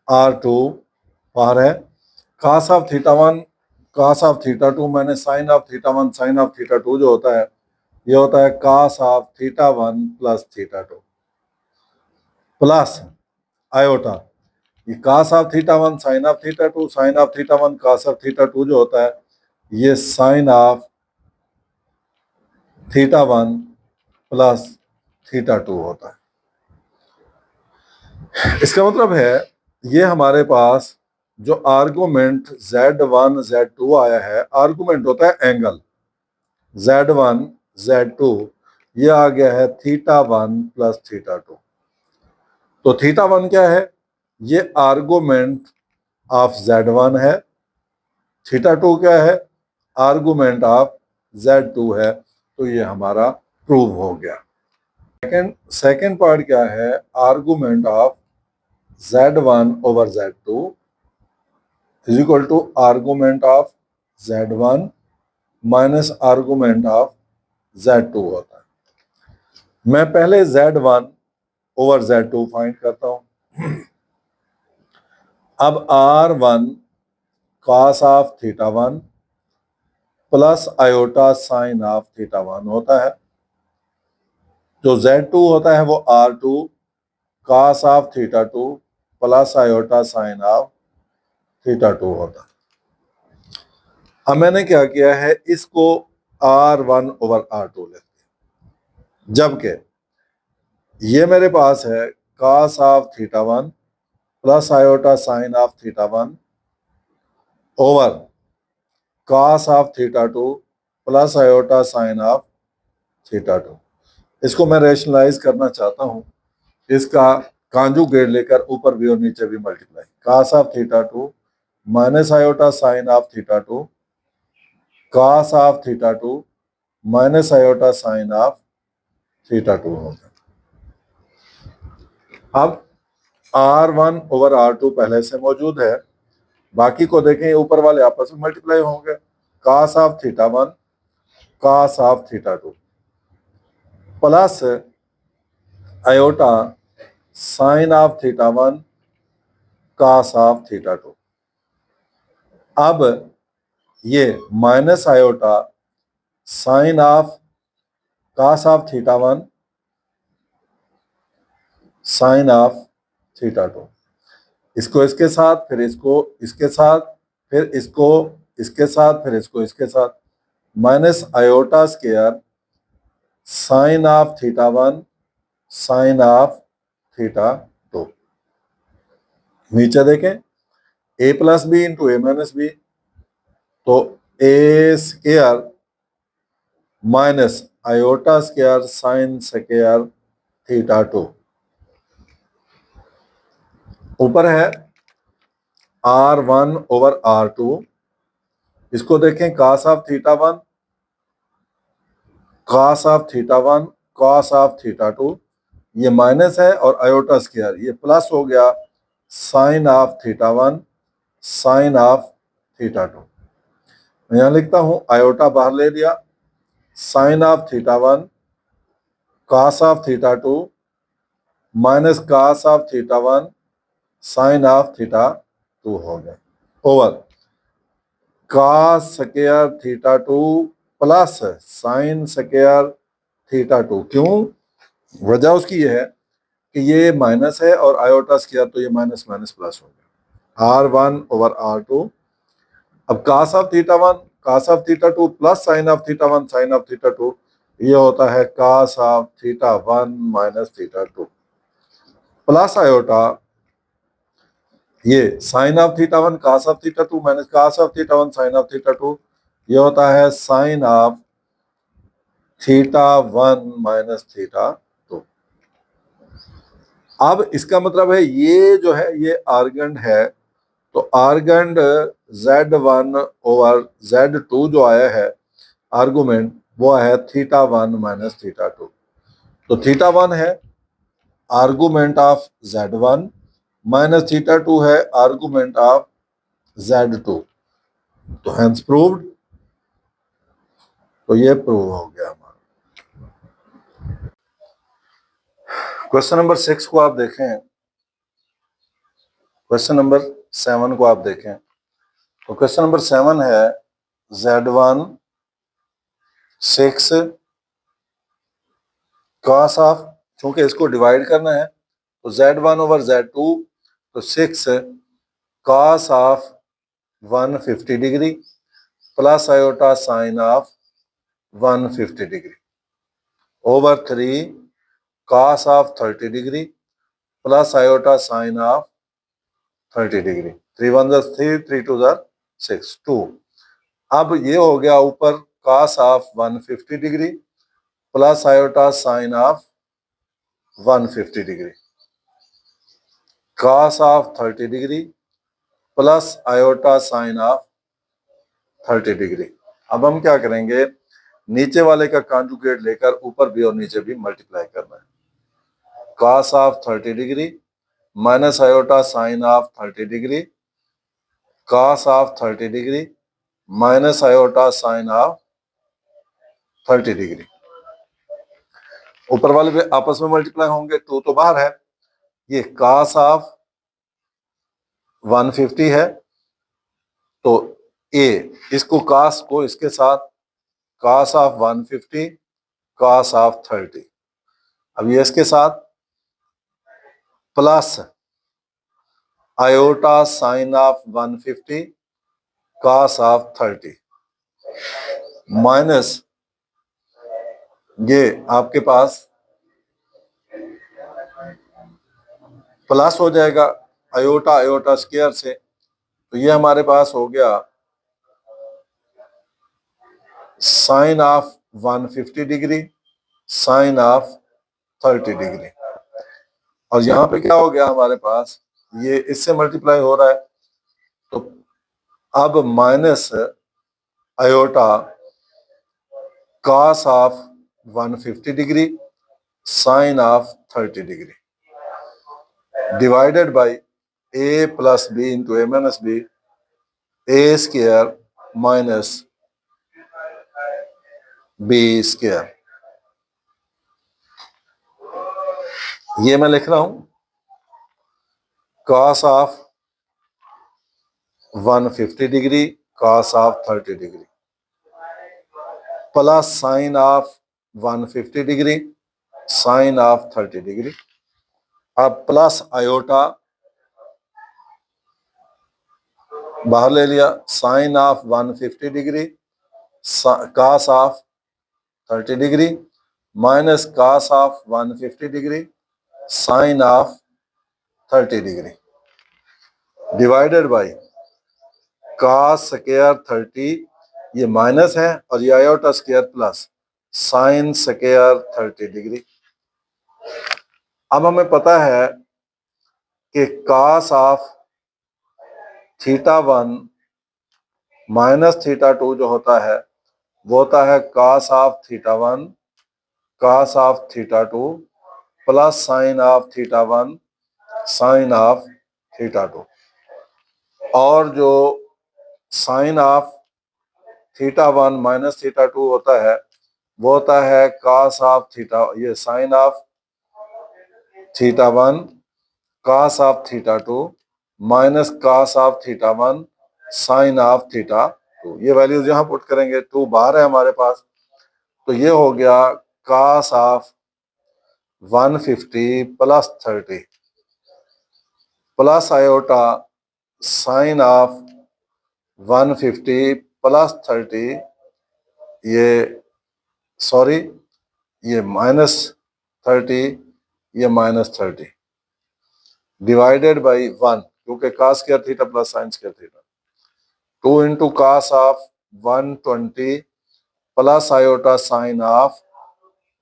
Speaker 1: R2 बाहर है, cos of theta one cos of theta two मैंने sine of theta one sine of theta two जो होता है ये होता है cos of theta one plus theta two plus iota ये cos of theta one sine of theta two sine of theta one cos of theta two जो होता है ये sine of theta one plus theta two होता है। इसका मतलब है ये हमारे पास जो आर्गुमेंट Z1 Z2 आया है, आर्गुमेंट होता है एंगल Z1 Z2, ये आ गया है theta one plus theta to. तो थीटा वन क्या है, ये आर्गुमेंट ऑफ Z1 है, थीटा टू क्या है, आर्गुमेंट ऑफ Z2 है। तो ये हमारा प्रूव हो गया। सेकंड पार्ट क्या है, argument of Z1 over Z2 is equal to argument of Z1 minus argument of Z2 होता है। मैं पहले Z1 ओवर Z2 फाइंड करता हूं। अब R1 cos of theta one plus iota sine of theta one होता है। जो Z2 होता है वो R2 cos of theta two plus iota sine of theta two होता है। अब मैंने क्या किया है, इसको R1 ओवर R2 लेते हैं, जबकि ये मेरे पास है cos of theta one plus iota sine of theta one over cos of theta two plus iota sine of theta to. इसको मैं रेशनलाइज करना चाहता हूं, इसका कॉन्जुगेट लेकर ऊपर भी और नीचे भी multiply, cos of theta two minus iota sine of theta to cos of theta two minus iota sine of theta to होगा। अब R1 ओवर R2 पहले से मौजूद है, बाकी को देखें ऊपर वाले आपस में मल्टीप्लाई होंगे, cos of theta one cos of theta two plus iota sine of theta one cos of theta two. अब ये minus iota sine of cos of theta one sine of theta to, इसको इसके साथ फिर इसको इसके साथ फिर इसको इसके साथ फिर इसको इसके साथ, minus iota square sine of theta one sine of theta two. नीचे देखें a plus B into A minus B, तो A square minus iota square sine square theta two. ऊपर है R1 ओवर R2, इसको देखें cos of theta one cos of theta one cos of theta two, ये माइनस है और आयोटा स्क्वायर ये प्लस हो गया sine of theta one sine of theta two. मैं यहां लिखता हूं आयोटा बाहर ले दिया, sine of theta one cos of theta two minus cos of theta one sine of theta two हो गया over cos square theta two plus sine square theta two. क्यों, वजह उसकी ये है कि ये माइनस है और आयोटा स्क्वायर तो ये माइनस माइनस प्लस हो गया, R1 ओवर R2। अब cos of theta one cos of theta two plus sine of theta one sine of theta two, ये होता है cos of theta one minus theta two. Plus iota ये sine of theta one cos of theta two minus cos of theta one sine of theta two, ये होता है sign of theta one minus theta two. अब इसका मतलब है ये जो है ये आर्गेंड है, तो आर्गेंड Z1 ओवर Z2 जो आया है आर्गुमेंट, वो है theta one minus theta to. तो थीटा वन है argument of Z1 minus theta to है आर्गुमेंट ऑफ Z2। तो हेंस प्रूव्ड, तो ये प्रूव हो गया हमारा। क्वेश्चन नंबर 6 को आप देखें, क्वेश्चन नंबर 7 को आप देखें। तो क्वेश्चन नंबर 7 है Z1 6 cos ऑफ, चूंकि इसको डिवाइड करना है तो Z1 ओवर Z2, तो 6 cos of 150 degree plus iota sine of 150 degree over 3 cos of 30 degree plus iota sine of 30 degree. 3 1 3 3 2 6 2। अब ये हो गया ऊपर cos of 150 degree plus iota sine of 150 degree, cos of 30 degree plus iota sine of 30 degree. अब हम क्या करेंगे, नीचे वाले का कॉन्जुगेट लेकर ऊपर भी और नीचे भी मल्टीप्लाई करना है। cos of 30 degree minus iota sine of 30 degree, cos of 30 degree minus iota sine of 30 degree. ऊपर वाले भी आपस में मल्टीप्लाई होंगे, टू तो बाहर है। ये cos ऑफ 150 है, तो ए इसको cos को इसके साथ cos ऑफ 150 cos ऑफ 30। अब ये इसके साथ plus iota sine of 150 cos of 30 minus ये आपके पास प्लस हो जाएगा आयोटा आयोटा स्क्वायर से, तो ये हमारे पास हो गया sine of 150 degree sine of 30 degree. और यहाँ पे क्या हो गया हमारे पास, ये इससे मल्टीप्लाई हो रहा है, तो अब minus iota cos of 150 degree sine of 30 degree divided by a plus B into A minus B A square minus B square. ये मैं लिख रहा हूं cos of 150 degree cos of 30 degree plus sine of 150 degree sine of 30 degree. अब प्लस आयोटा बाहर ले लिया, sine of 150 degree cos of 30 degree minus cos of 150 degree sine of 30 degree divided by cos square 30, ये माइनस है और ये iota square plus sine square 30 degree. अब हमें पता है कि cos of theta one minus theta two जो होता है वो होता है cos of theta one cos of theta two plus sine of theta one sine of theta two. और जो sine of theta one minus theta two होता है वो होता है cos ऑफ थीटा, ये sine of theta one cos of theta two minus cos of theta one sine of theta two. ये वैल्यूज यहां पुट करेंगे, टू बाहर है हमारे पास, तो ये हो गया cos of 150 plus 30 plus iota sine of 150 plus 30, ये सॉरी ये माइनस 30, ये माइनस 30। डिवाइडेड बाई 1, क्योंकि cos square theta plus sine square theta, 2 into cos of 120 plus iota sine of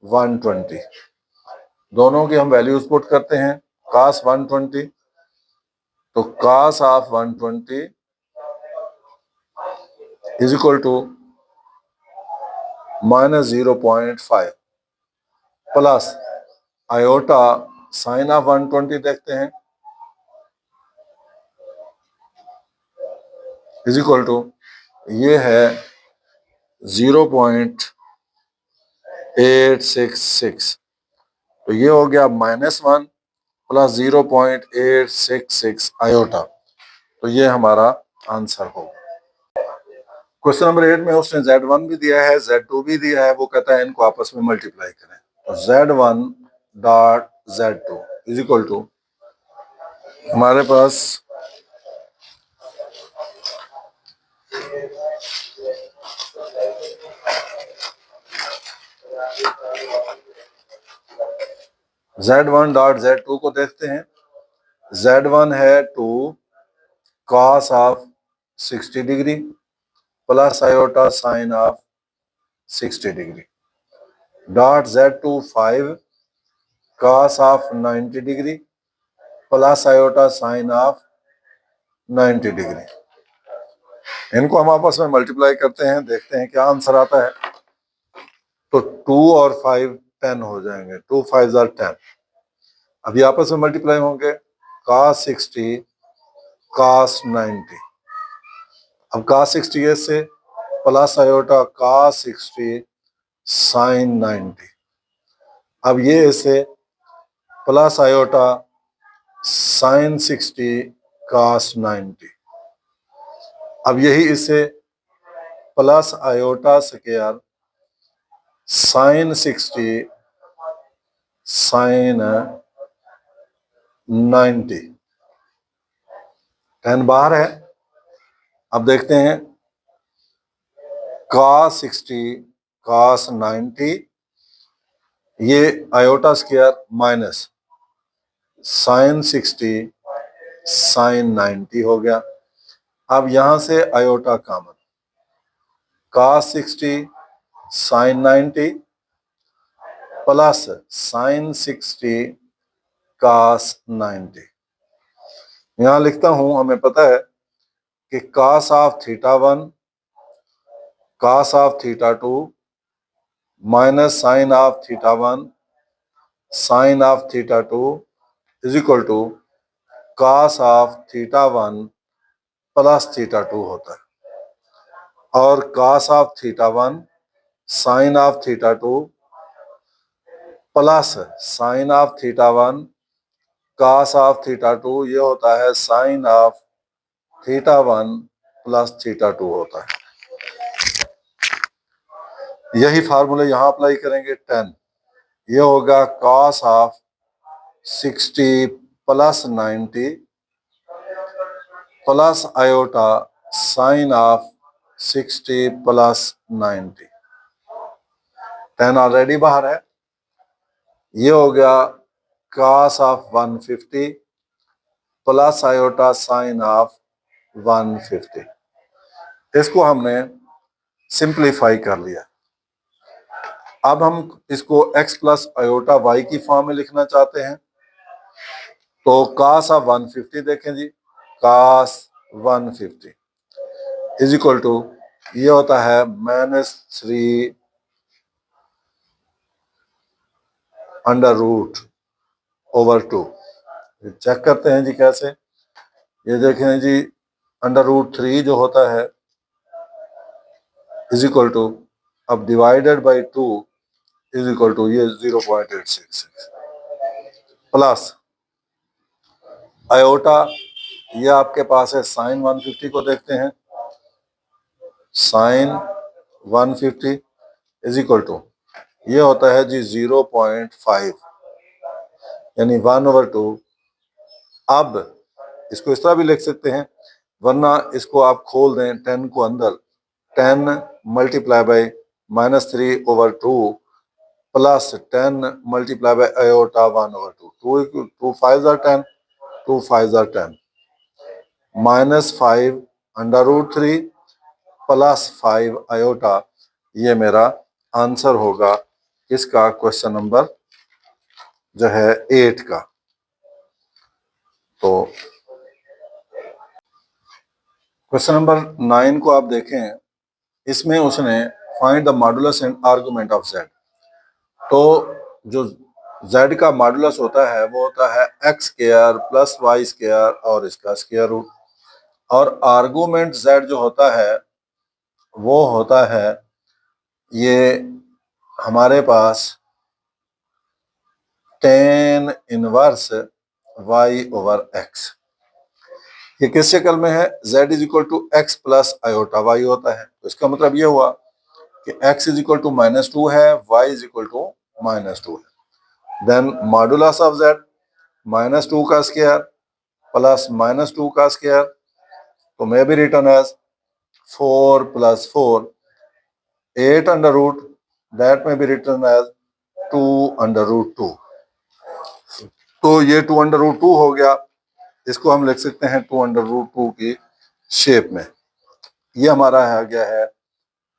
Speaker 1: 120। दोनों की हम वैल्यूज पुट करते हैं। cos 120, तो cos of 120 is equal to -0.5 plus iota sine of 120 देखते हैं, इज इक्वल टू ये है 0.866, तो ये हो गया -1 प्लस 0.866 आयोटा, तो ये हमारा आंसर होगा। क्वेश्चन नंबर 8 में उसने Z1 भी दिया है, Z2 भी दिया है, वो कहता है इनको आपस में मल्टीप्लाई करें। तो Z1 dot Z2 is equal to हमारे पास Z1 डॉट Z2 को देखते हैं। Z1 है 2 cos of 60 degree plus iota sine of 60 degree, dot Z2 5 cos of 90 degree plus iota sine of 90 degree. इनको हम आपस में मल्टीप्लाई करते हैं, देखते हैं क्या आंसर आता है। तो 2 और 5 10 हो जाएंगे, 2 5 आर 10। अभी आपस में मल्टीप्लाई होंगे, cos 60 cos 90, अब cos 60 से प्लस आयोटा cos 60 sin 90, अब ये इसे प्लस आयोटा sin 60 cos 90, अब यही इसे plus iota square sin 60 sin 90, 10 बाहर है। अब देखते हैं cos 60 cos 90, ये iota square minus sin 60 sin 90 हो गया। अब यहां से iota common, cos 60 sin 90 plus sin 60 cos 90। यहां लिखता हूं, हमें पता है कि cos of theta 1 cos of theta 2 minus sine of theta 1 sign of theta 2 is equal to cos of theta 1 plus theta 2 होता है, और cos of theta 1 sign of theta 2 plus sine of theta 1 cos of theta 2, ये होता है sign of theta 1 plus theta 2 होता है। यही फार्मूला यहां अप्लाई करेंगे। 10 ये होगा cos of 60 plus 90 plus iota sine of 60 plus 90, 10 already बाहर है। ये हो गया cos of 150 plus iota sine of 150। इसको हमने सिंप्लीफाई कर लिया। अब हम इसको x प्लस आयोटा y की फॉर्म में लिखना चाहते हैं, तो cos ऑफ 150 देखें जी, cos 150 इज इक्वल टू ये होता है -3 अंडर रूट ओवर 2। चेक करते हैं जी कैसे। ये देखें जी, अंडर रूट 3 जो होता है इज इक्वल टू, अब divided by 2 is equal to ये 0.866 प्लस आयोटा, ये आपके पास है साइन 150 को देखते हैं, साइन 150 इज इक्वल टू ये होता है जी 0.5 यानी 1/2। अब इसको इस तरह भी लिख सकते हैं, वरना इसको आप खोल दें 10 को अंदर, 10 multiply by -3/2 plus 10 multiply by iota 1/2, 2 5 10, 2 5 are 10, -5 √3 plus 5 iota, ये मेरा आंसर होगा इसका क्वेश्चन नंबर जो है 8 का। तो क्वेश्चन नंबर 9 को आप देखें, इसमें उसने find the modulus and argument of z। तो जो z का मॉडुलस होता है वो होता है x² प्लस y² और इसका स्क्वायर रूट, और आर्गुमेंट z जो होता है वो होता है ये हमारे पास tan इनवर्स y/x। ये किस शक्ल में है? z = x plus iota y होता है। तो इसका मतलब ये हुआ कि x = -2 है, y = -2 है। देन मॉडुलस ऑफ z -2 का स्क्वायर प्लस -2 का स्क्वायर, तो may be written as 4 + 4 8√, that may be written as 2√2। तो ये 2√2 हो गया, इसको हम लिख सकते हैं 2√2 की शेप में। ये हमारा आ गया है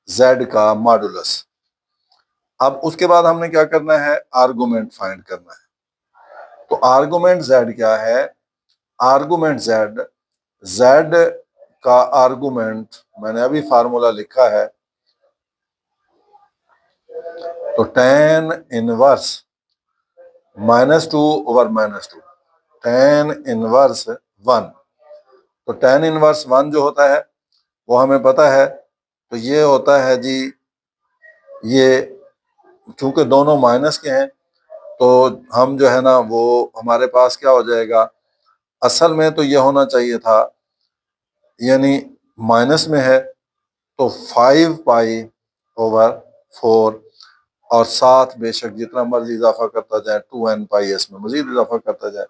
Speaker 1: z का मॉडुलस। अब उसके बाद हमने क्या करना है? आर्गुमेंट फाइंड करना है। तो आर्गुमेंट z क्या है? आर्गुमेंट z का आर्गुमेंट मैंने अभी फार्मूला लिखा है। तो tan इनवर्स -2/-2, tan इनवर्स 1। तो tan इनवर्स 1 जो होता है वो हमें पता है। तो ये होता है जी, ये चूंकि दोनों माइनस के हैं तो हम जो है ना वो हमारे पास क्या हो जाएगा, असल में तो ये होना चाहिए था, यानी माइनस में है तो 5π/4, और साथ बेशक जितना मर्जी इजाफा करता जाए 2n π इसमें मजीद इजाफा करता जाए,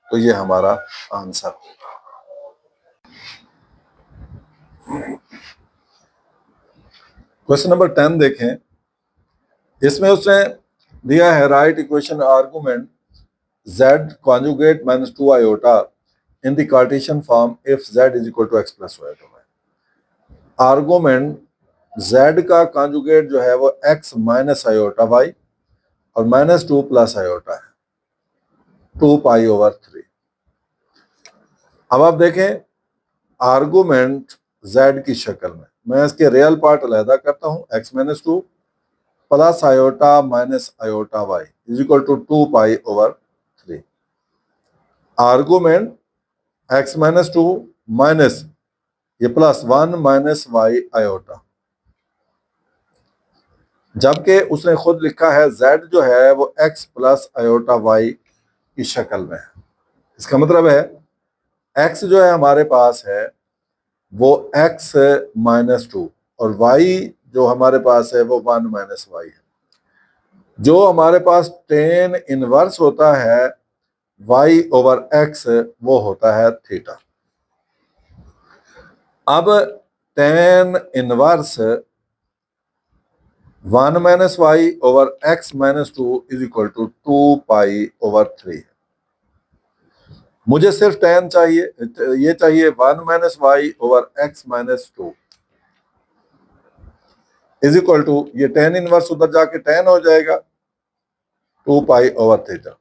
Speaker 1: तो ये हमारा आंसर। क्वेश्चन नंबर 10 देखें, इसमें उसने दिया है right equation argument z conjugate -2 iota in the Cartesian form if z = x + y। Argument z का कॉन्जुगेट जो है वो x - आयोटा y और -2 + आयोटा है, 2π/3। अब आप देखें आर्गुमेंट z की शक्ल में, मैं इसके रियल पार्ट अलहदा करता हूं, x - 2 plus iota minus iota y = 2π/3। Argument x - 2 minus ये प्लस 1 - y आयोटा, जबकि उसने खुद लिखा है z जो है वो x प्लस आयोटा y की शक्ल में है। इसका मतलब है x जो है हमारे पास है वो x - 2 और y जो हमारे पास है वो 1 - y है। जो हमारे पास tan इनवर्स होता है y/x वो होता है थीटा। अब tan इनवर्स 1 - y/x - 2 = 2π/3। मुझे सिर्फ tan चाहिए, ये चाहिए 1 - y/x - 2 = ये tan इनवर्स उधर जाके tan हो जाएगा 2π/3।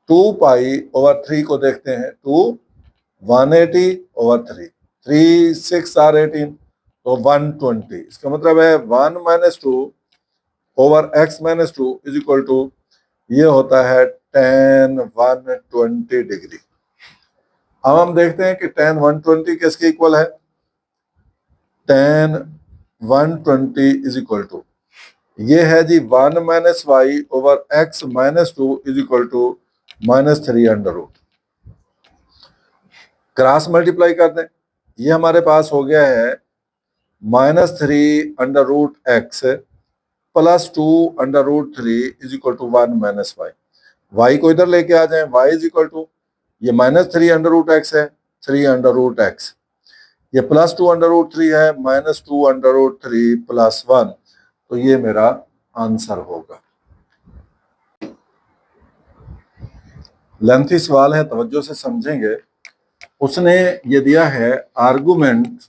Speaker 1: 2π/3 को देखते हैं, 2 180/3, 3 6 are 18, तो 120। इसका मतलब है 1 - 2/x - 2 = ये होता है tan 120 डिग्री। अब हम देखते हैं कि tan 120 किसके इक्वल है? tan 120 = ये है जी 1 - y/x - 2 = -3√। क्रॉस मल्टीप्लाई कर दें, ये हमारे पास हो गया है -3√x प्लस 2√3 = 1 - y। y को इधर लेके आ जाए, y = ये -3√x है, 3√x, ये प्लस 2√3 है, -2√3 + 1, तो ये मेरा आंसर होगा। लेंथी सवाल है, तवज्जो से समझेंगे। उसने ये दिया है आर्गुमेंट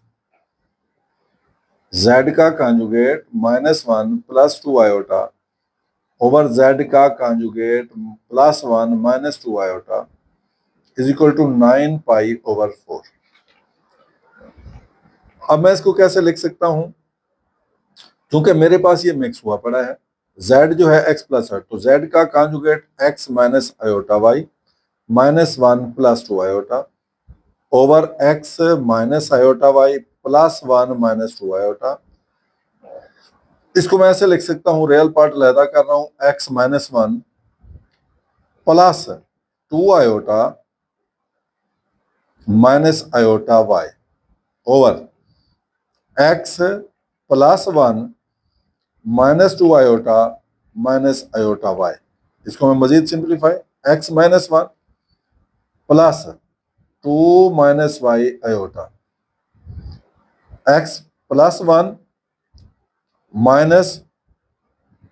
Speaker 1: z का कॉन्जुगेट -1 + 2 आयोटा ओवर z का conjugate +1 - 2 iota is equal to 9π/4। अब मैं इसको कैसे लिख सकता हूं? क्योंकि मेरे पास ये मिक्स हुआ पड़ा है, z जो है x प्लस है, तो z का conjugate x minus iota y -1 + 2 iota over x minus iota y +1 - 2 iota. इसको मैं ऐसे लिख सकता हूं, रियल पार्ट अलहदा कर रहा हूं, x -1 plus 2 iota minus iota y over x +1 - 2 iota minus iota y। इसको मैं मजीद simplify, x -1 plus 2 minus y iota, x +1 minus,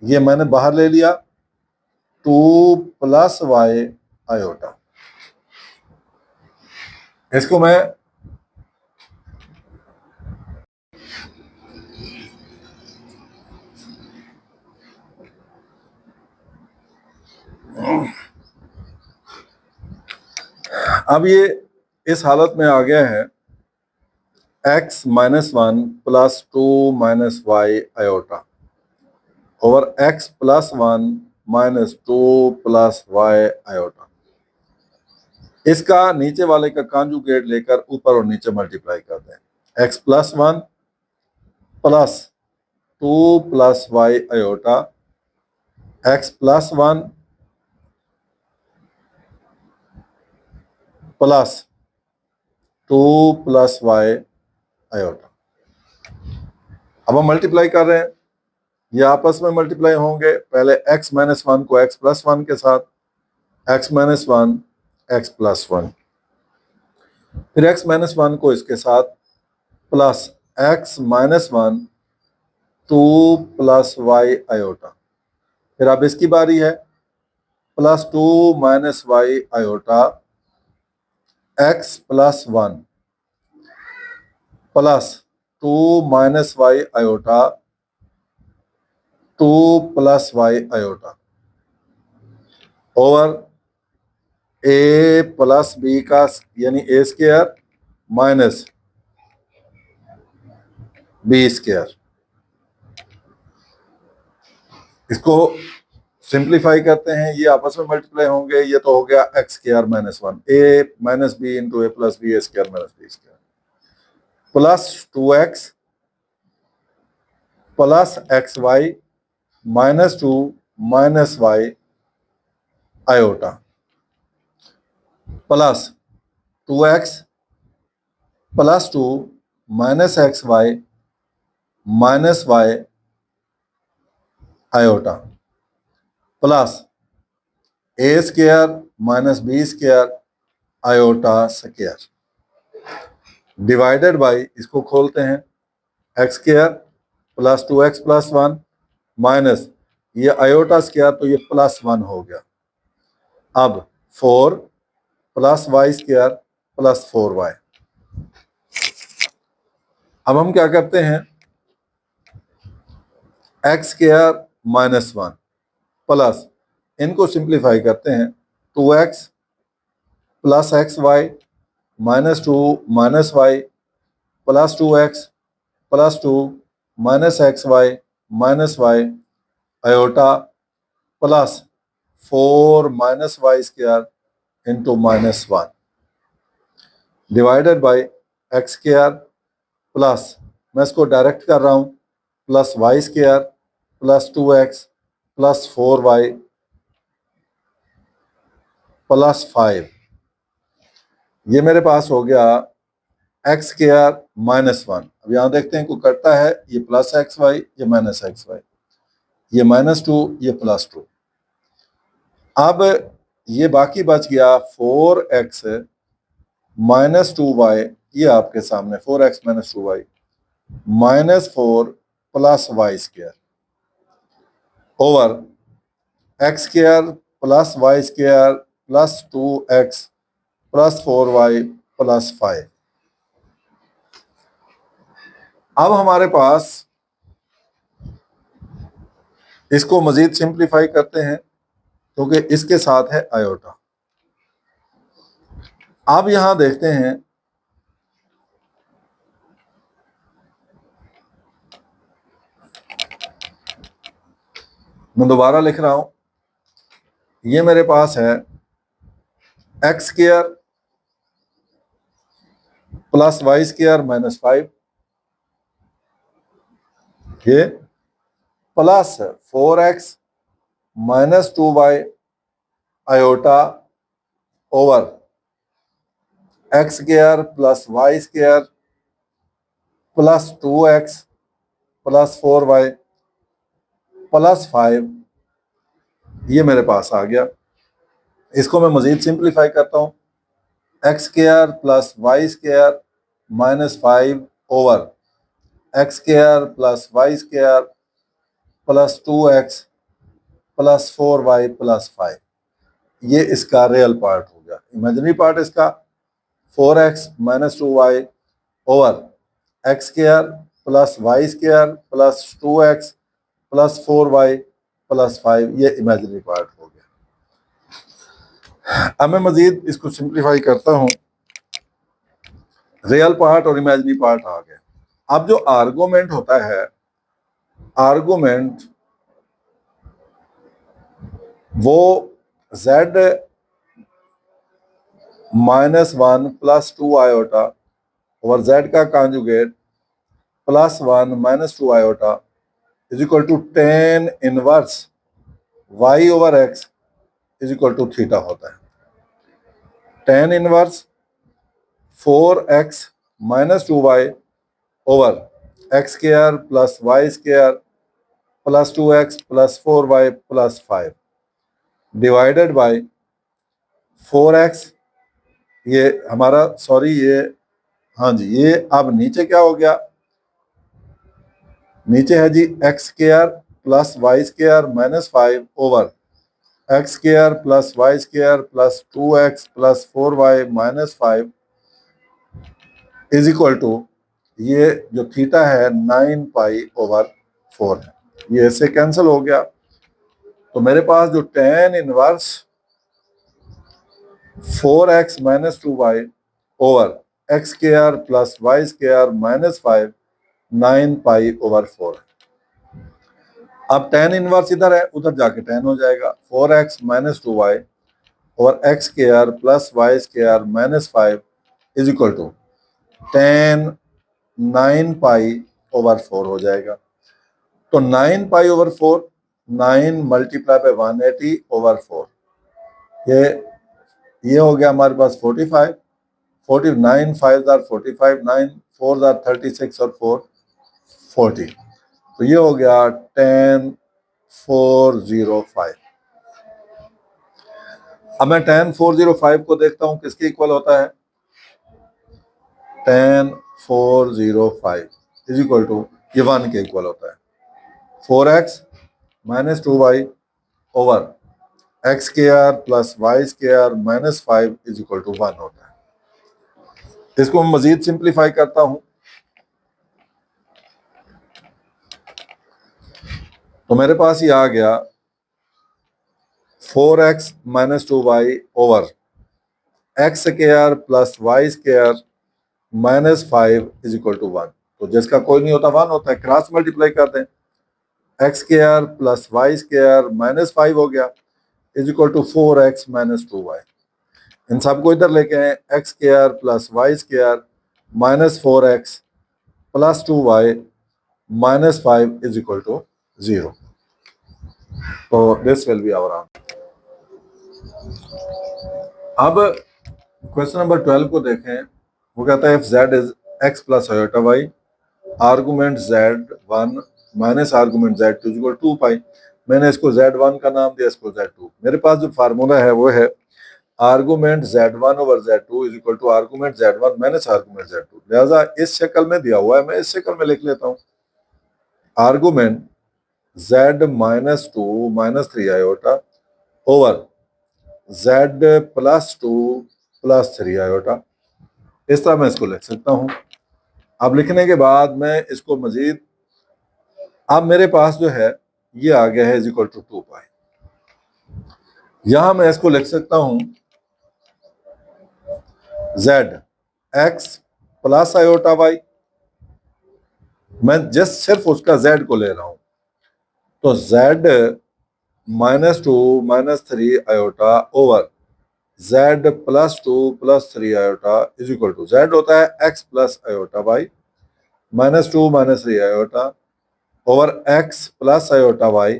Speaker 1: ये मैंने बाहर ले लिया, 2 + y आयोटा। इसको मैं अब ये इस हालत में आ गया है, x -1 + 2 minus y iota over x +1 - 2 + y iota. इसका नीचे वाले का कॉन्जुगेट लेकर ऊपर और नीचे मल्टीप्लाई करते हैं, x +1 plus 2 + y iota, x +1 plus 2 + y iota. अब हम मल्टीप्लाई कर रहे हैं, ये आपस में मल्टीप्लाई होंगे। पहले x -1 को x +1 के साथ, x -1 x +1, फिर x -1 को इसके साथ प्लस x -1 2 + y आयोटा। फिर अब इसकी बारी है, +2 - y iota x +1 plus 2 - y iota 2 + y iota over a + b का यानी a² माइनस b²। इसको सिंप्लीफाई करते हैं, ये आपस में मल्टीप्लाई होंगे। ये तो हो गया x² - 1 a - b × a + b a² - b² plus 2x plus xy -2 - y iota plus 2x plus 2 xy -y iota plus a² - b² आयोटा², डिवाइडेड बाय, इसको खोलते हैं, x² प्लस 2x + 1 माइनस ये आयोटा², तो ये +1 हो गया। अब 4 + y² प्लस 4y। अब हम क्या करते हैं, x² - 1 प्लस, इनको सिंप्लीफाई करते हैं, 2x plus xy -2 - y plus 2x plus 2 xy -y iota plus 4 - y² into -1 divided by x² plus, मैं इसको डायरेक्ट कर रहा हूं, plus y² plus 2x plus 4y plus 5। ये मेरे पास हो गया x² - 1। अब यहां देखते हैं को करता है, ये प्लस xy, ये माइनस xy, ये -2, ये +2। अब ये बाकी बच गया 4x - 2y, ये आपके सामने 4x - 2y -4 plus y² over x² plus y² plus 2x plus 4y plus 5। अब हमारे पास इसको मजीद सिंप्लीफाई करते हैं क्योंकि इसके साथ है आयोटा। अब यहां देखते हैं मैं दोबारा लिख रहा हूं, ये मेरे पास है x square plus Y square minus 5, ये plus 4x minus 2y iota over x square plus Y square plus 2x plus 4y plus 5, ये मेरे पास आ गया। इसको मैं मजीद सिंप्लीफाई करता हूँ, x square plus Y square minus 5 over x square plus Y square plus 2x plus 4y plus 5, ये इसका रियल पार्ट हो गया। इमेजिनरी पार्ट इसका 4x minus 2y over x square plus Y square plus 2x plus 4y plus 5, ये इमेजिनरी पार्ट हो गया। अब मैं मजीद इसको सिंप्लीफाई करता हूं, रियल पार्ट और इमेजिनरी पार्ट आ गया। अब जो आर्गुमेंट होता है, आर्गुमेंट वो z minus 1 plus 2 iota over z का conjugate plus 1 minus 2 iota is equal to tan inverse y over x is equal to theta होता है। Tan inverse 4x minus 2y over x square plus Y square plus 2x plus 4y plus 5 divided by 4x, ये हमारा सॉरी ये हाँ जी, ये अब नीचे क्या हो गया, नीचे है जी X square plus Y square minus 5 over x square plus Y square plus 2x plus 4y minus 5 is equal to, ये जो थीटा है 9 पाई ओवर 4 है, ये इससे कैंसिल हो गया। तो मेरे पास जो tan inverse 4x minus 2y over x square plus Y square minus 5 9 pi over 4। अब टेन इनवर्स इधर है, उधर जाके टेन हो जाएगा। 4x minus 2y over x square plus Y square minus 5 is equal to tan 9 pi over 4 हो जाएगा। तो 9 pi over 4, 9 multiply by 180 over 4, ये हो गया हमारे पास 45, 49 5 आर 45, 9 4 आर 36 और 4 40, तो ये हो गया 10405। अब मैं 10405 को देखता हूं किसके इक्वल होता है, 10405 इज इक्वल टू, ये 1 के इक्वल होता है। 4x minus 2y over x square plus Y square minus 5 is equal to 1 होता है। इसको मैं मजीद सिंप्लीफाई करता हूं, तो मेरे पास ये आ गया 4x minus 2y over x square plus Y square minus 5 is equal to 1। तो जिसका कोई नहीं होता 1 होता है, क्रॉस मल्टीप्लाई करते हैं, x square plus Y square minus 5 हो गया is equal to 4x minus 2y। इन सबको इधर लेके आए, x square plus Y square minus 4x plus 2y minus 5 is equal to 0। तो this will be our answer. अब क्वेश्चन नंबर 12 को देखें, वो कहता है if z is x plus iota y, argument z1 minus argument z2 is equal 2 पाई। मैंने इसको z1 का नाम दिया, इसको z2। मेरे पास जो फार्मूला है वो है argument z1 over z2 is equal to argument z1 minus argument z2। लिहाजा इस शक्ल में दिया हुआ है, मैं इस शक्ल में लिख लेता हूँ, argument z minus 2 minus 3 iota over z plus 2 plus 3 iota. इस तरह मैं इसको लिख सकता हूं। अब लिखने के बाद मैं इसको मजीद, अब मेरे पास जो है ये आ गया है इज इक्वल टू 2 पाई। यहां मैं इसको लिख सकता हूं z x plus iota y। मैं जस्ट सिर्फ उसका z को ले रहा हूं, तो z minus 2 minus 3 iota over z plus 2 plus 3 iota is equal to, z होता है x plus iota y minus 2 minus 3 iota over x plus iota y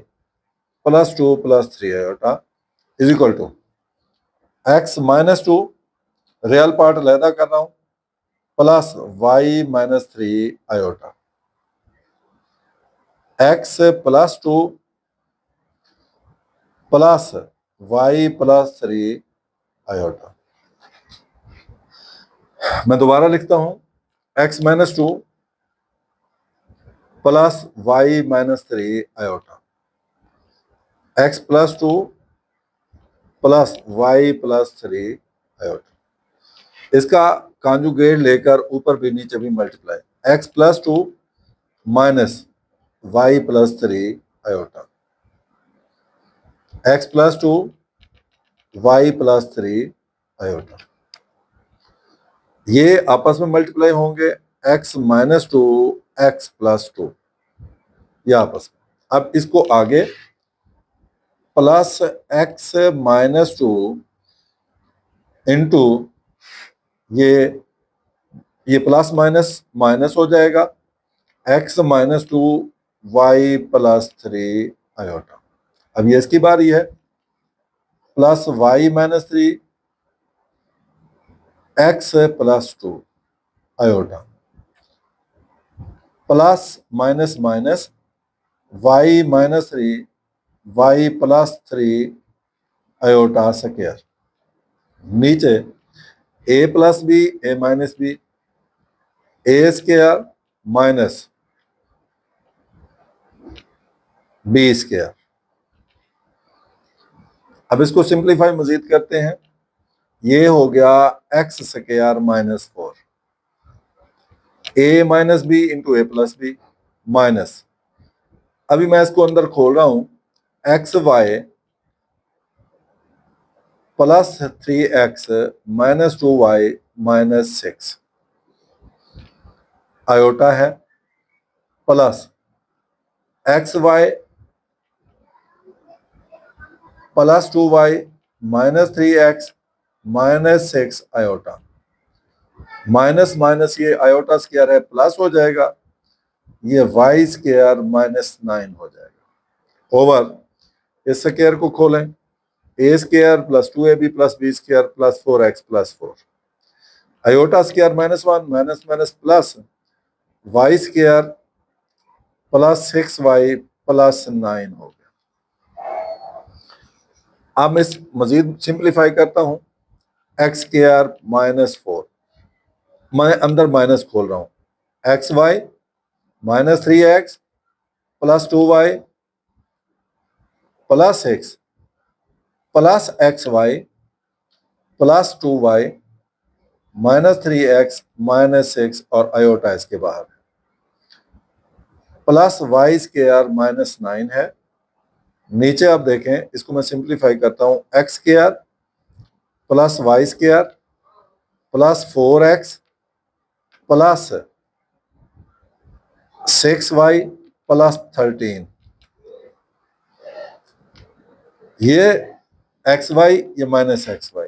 Speaker 1: plus 2 plus 3 iota is equal to x minus 2 real part अलहदा कर रहा हूं plus y minus 3 iota, x plus 2 plus y plus 3 iota. मैं दोबारा लिखता हूं x minus 2 plus y minus 3 iota, x plus 2 plus y plus 3 iota. इसका कॉन्जुगेट लेकर ऊपर भी नीचे भी multiply, x plus 2 minus y plus 3 iota, x plus 2 y plus 3 iota. ये आपस में मल्टीप्लाई होंगे, x माइनस 2 x प्लस 2, ये आपस में। अब इसको आगे प्लस x माइनस 2 इंटू ये प्लस माइनस माइनस हो जाएगा, x minus 2 y plus 3 iota. अब ये इसकी बारी है, plus y minus 3 x plus 2 iota plus minus minus y minus 3 y plus 3 iota square, नीचे a plus b a minus B A square minus B square. अब इसको सिंप्लीफाई मजीद करते हैं, ये हो गया x square minus 4 A minus B into A plus B minus, अभी मैं इसको अंदर खोल रहा हूं, x Y plus 3x minus 2y minus 6 iota है plus x Y plus 2y minus 3x minus 6 iota, minus minus ये आयोटा स्क्वायर है प्लस हो जाएगा, ये y स्क्वायर माइनस 9 हो जाएगा ओवर इस स्क्वायर को खोलें, A square plus 2ab plus B square plus 4x plus 4 iota square minus 1 minus minus plus y square plus 6y plus 9 हो गया। अब मैं मजीद सिंप्लीफाई करता हूं, एक्स स्क्वायर माइनस 4, मैं अंदर माइनस खोल रहा हूं, x y minus 3x plus 2y plus 6 plus x Y plus 2y minus 3x minus 6 और आयोटा इसके बाहर प्लस y स्क्वायर माइनस 9 है, नीचे आप देखें इसको मैं सिंप्लीफाई करता हूं, x square plus Y square plus 4x plus 6y plus 13, ये एक्स वाई ये माइनस एक्स वाई,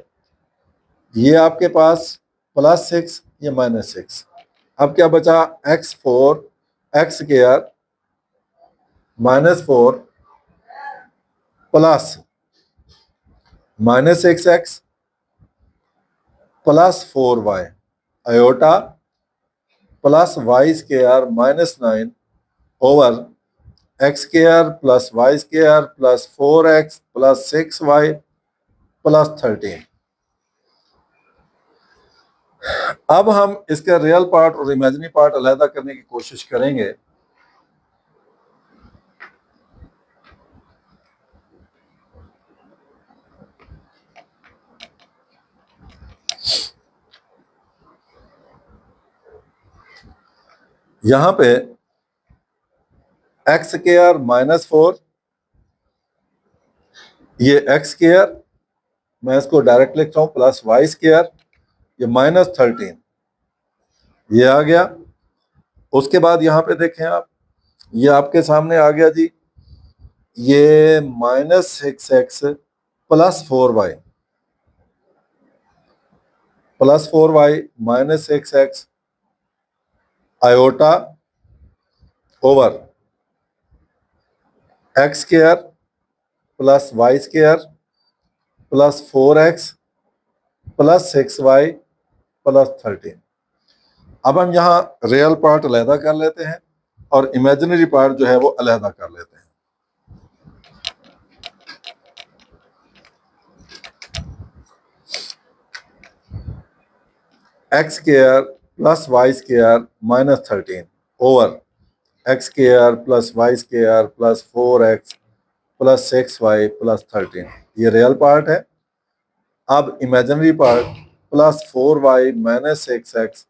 Speaker 1: ये आपके पास प्लस 6 ये माइनस 6। अब क्या बचा, x4 x square minus 4 plus minus 6x plus 4y iota plus Y square minus 9 over x square plus Y square plus 4x plus 6y plus 13। अब हम इसका रियल पार्ट और इमेजिनरी पार्ट अलहदा करने की कोशिश करेंगे। यहां पे एक्स स्क्वायर -4, ये एक्स स्क्वायर, मैं इसको डायरेक्ट लिखता हूं, प्लस वाई स्क्वायर, ये -13, ये आ गया। उसके बाद यहां पे देखें आप, ये आपके सामने आ गया जी, ये -6x +4y, +4y -6x iota over x square plus Y square plus 4x plus 6y plus 13। अब हम यहाँ रियल पार्ट अलहदा कर लेते हैं और इमेजिनरी पार्ट जो है वो अलहदा कर लेते हैं। X square plus Y square -13 over x square plus Y square plus 4x plus 6y plus 13, ये रियल पार्ट है। अब imaginary part +4y -6x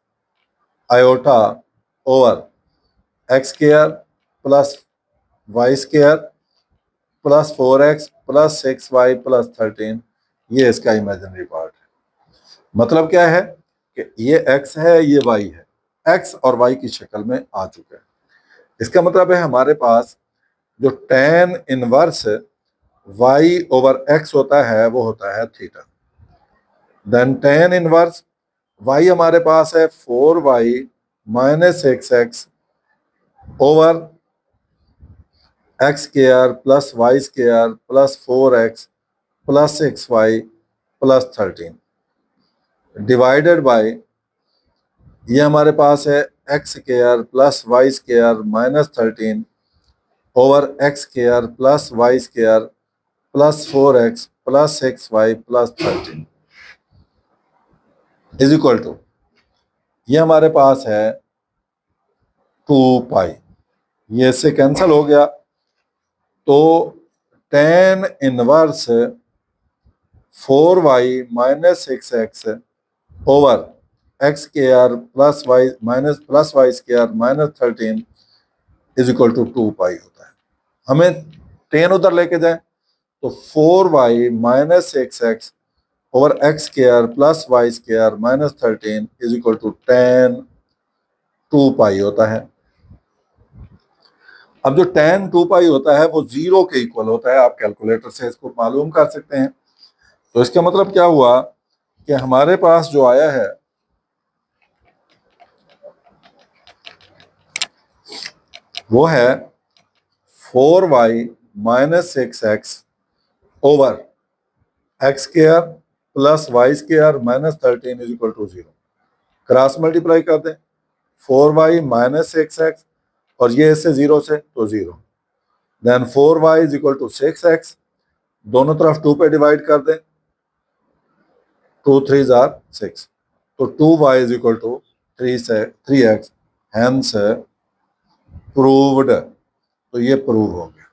Speaker 1: iota over x square plus Y square plus 4x plus 6y plus 13, ये इसका इमेजिनरी पार्ट है। मतलब क्या है कि ये x है, ये y है, x और y की शक्ल में आ चुका है। इसका मतलब है हमारे पास जो tan inverse y over x होता है वो होता है theta. Then tan inverse y हमारे पास है 4y -6x over x square plus Y square plus 4x plus 6y plus 13 divided by, ये हमारे पास है x square plus Y square -13 over x square plus Y square plus 4x plus 6y plus 13 is equal to, ये हमारे पास है 2 पाई, ये इससे कैंसिल हो गया। तो tan inverse 4y -6x over x square plus Y square -13 is equal to 2 pi होता है। हमें tan उधर लेके जाए तो 4y -6x over x square plus Y square -13 is equal to tan 2 pi होता है। अब जो tan 2 पाई होता है वो 0 के इक्वल होता है, आप कैलकुलेटर से इसको मालूम कर सकते हैं। तो इसका मतलब क्या हुआ कि हमारे पास जो आया है वो है 4y -6x over x square plus Y square -13 is equal to 0। Cross multiply कर दें, 4y -6x और ये इससे 0 से तो 0, then 4y is equal to 6x, दोनों तरफ 2 पे डिवाइड कर दें, 2 3 जार 6, तो 2y is equal to 3x, hence proved. तो ये प्रूव हो गया।